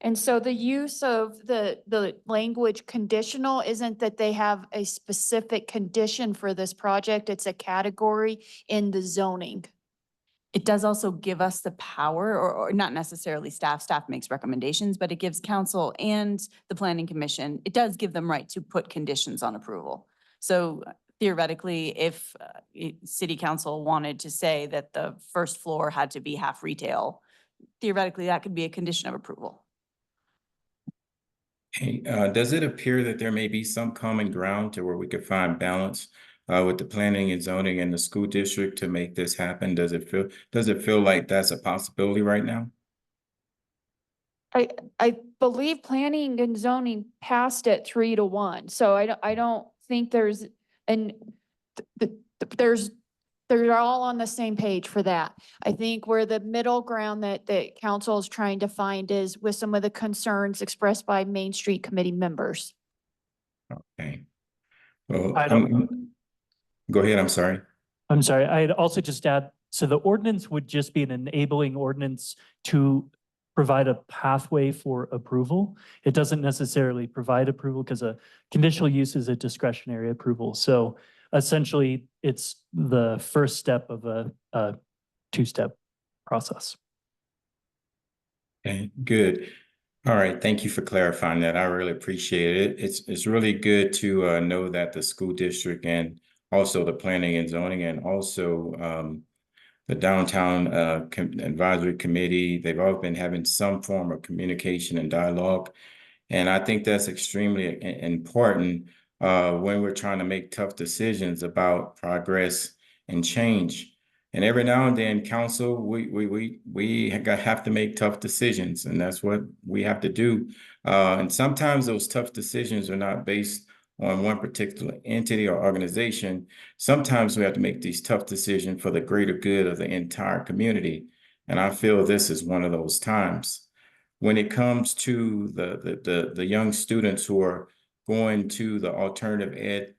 And so the use of the language conditional isn't that they have a specific condition for this project, it's a category in the zoning. It does also give us the power, or not necessarily staff makes recommendations, but it gives council and the planning commission, it does give them right to put conditions on approval. So theoretically, if city council wanted to say that the first floor had to be half retail, theoretically, that could be a condition of approval. Hey, does it appear that there may be some common ground to where we could find balance with the planning and zoning and the school district to make this happen? Does it feel like that's a possibility right now? I believe planning and zoning passed it 3-1. So I don't think there's, and they're all on the same page for that. I think where the middle ground that council is trying to find is with some of the concerns expressed by Main Street Committee members. Okay. Well, I don't, go ahead. I'm sorry. I'm sorry. I'd also just add, so the ordinance would just be an enabling ordinance to provide a pathway for approval. It doesn't necessarily provide approval because a conditional use is a discretionary approval. So essentially, it's the first step of a two-step process. Okay, good. All right, thank you for clarifying that. I really appreciate it. It's really good to know that the school district and also the planning and zoning and also the downtown advisory committee, they've all been having some form of communication and dialogue. And I think that's extremely important when we're trying to make tough decisions about progress and change. And every now and then, council, we have to make tough decisions, and that's what we have to do. And sometimes those tough decisions are not based on one particular entity or organization. Sometimes we have to make these tough decisions for the greater good of the entire community. And I feel this is one of those times. When it comes to the young students who are going to the alternative ed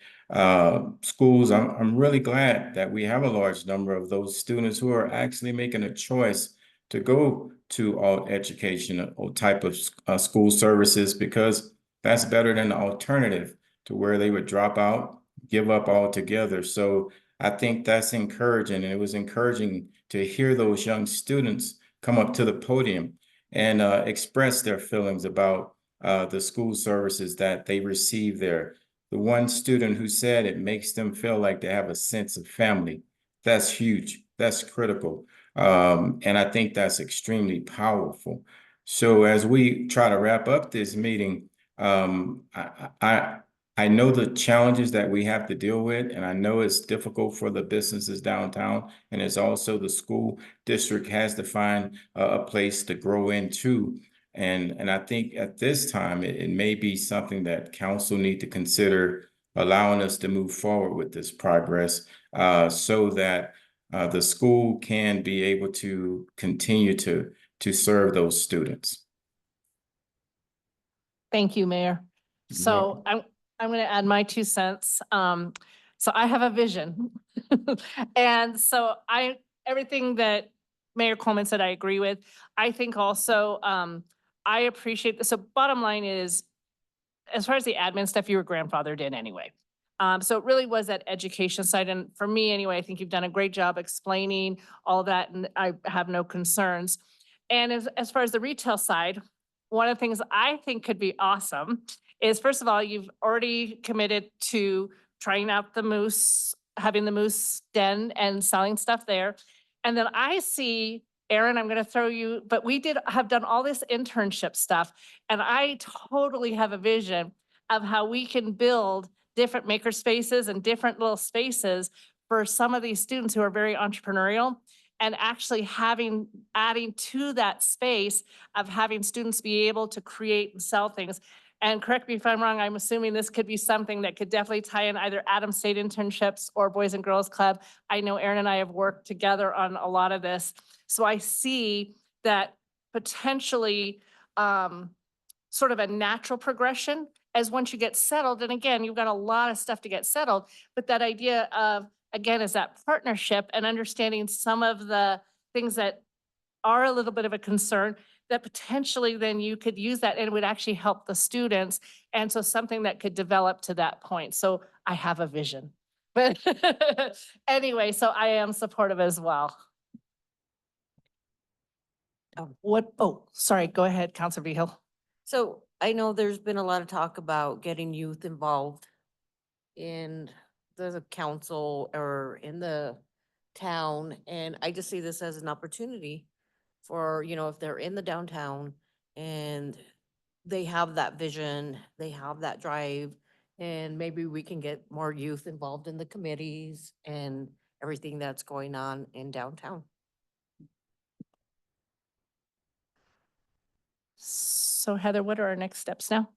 schools, I'm really glad that we have a large number of those students who are actually making a choice to go to all education or type of school services, because that's better than the alternative to where they would drop out, give up altogether. So I think that's encouraging. And it was encouraging to hear those young students come up to the podium and express their feelings about the school services that they receive there. The one student who said it makes them feel like they have a sense of family. That's huge. That's critical. And I think that's extremely powerful. So as we try to wrap up this meeting, I know the challenges that we have to deal with, and I know it's difficult for the businesses downtown, and it's also the school district has to find a place to grow into. And I think at this time, it may be something that council need to consider allowing us to move forward with this progress, so that the school can be able to continue to serve those students. Thank you, Mayor. So I'm going to add my 2 cents. So I have a vision. And so everything that Mayor Coleman said, I agree with. I think also, I appreciate this. So bottom line is, as far as the admin stuff, you were grandfathered in anyway. So it really was that education side. And for me anyway, I think you've done a great job explaining all that, and I have no concerns. And as far as the retail side, one of the things I think could be awesome is, first of all, you've already committed to trying out the moose, having the moose den and selling stuff there. And then I see, Aaron, I'm going to throw you, but we have done all this internship stuff. And I totally have a vision of how we can build different maker spaces and different little spaces for some of these students who are very entrepreneurial, and actually adding to that space of having students be able to create and sell things. And correct me if I'm wrong, I'm assuming this could be something that could definitely tie in either Adams State internships or Boys and Girls Club. I know Aaron and I have worked together on a lot of this. So I see that potentially sort of a natural progression as once you get settled. And again, you've got a lot of stuff to get settled, but that idea of, again, is that partnership and understanding some of the things that are a little bit of a concern, that potentially then you could use that and it would actually help the students. And so something that could develop to that point. So I have a vision. But anyway, so I am supportive as well. Sorry, go ahead, Councilor Vihil. So I know there's been a lot of talk about getting youth involved in the council or in the town. And I just see this as an opportunity for, if they're in the downtown and they have that vision, they have that drive, and maybe we can get more youth involved in the committees and everything that's going on in downtown. So Heather, what are our next steps now?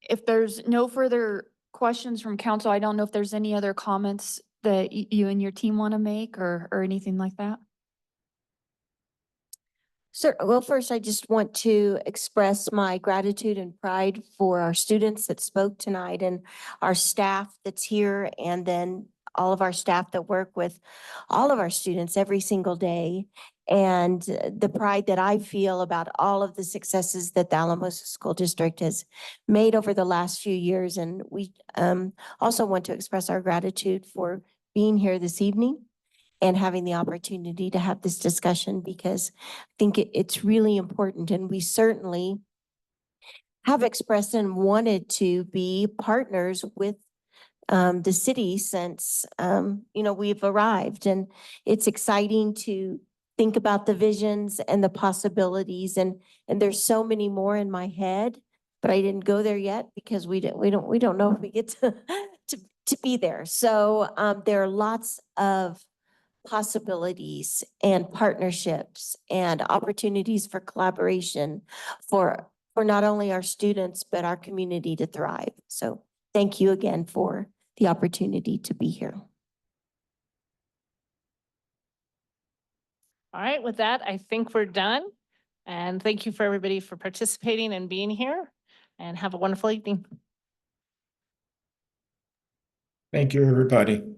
If there's no further questions from council, I don't know if there's any other comments that you and your team want to make or anything like that. Sir, well, first, I just want to express my gratitude and pride for our students that spoke tonight and our staff that's here, and then all of our staff that work with all of our students every single day, and the pride that I feel about all of the successes that the Alamosa School District has made over the last few years. And we also want to express our gratitude for being here this evening and having the opportunity to have this discussion, because I think it's really important. And we certainly have expressed and wanted to be partners with the city since, we've arrived. And it's exciting to think about the visions and the possibilities. And there's so many more in my head, but I didn't go there yet because we don't know if we get to be there. So there are lots of possibilities and partnerships and opportunities for collaboration for not only our students, but our community to thrive. So thank you again for the opportunity to be here. All right, with that, I think we're done. And thank you for everybody for participating and being here, and have a wonderful evening. Thank you, everybody.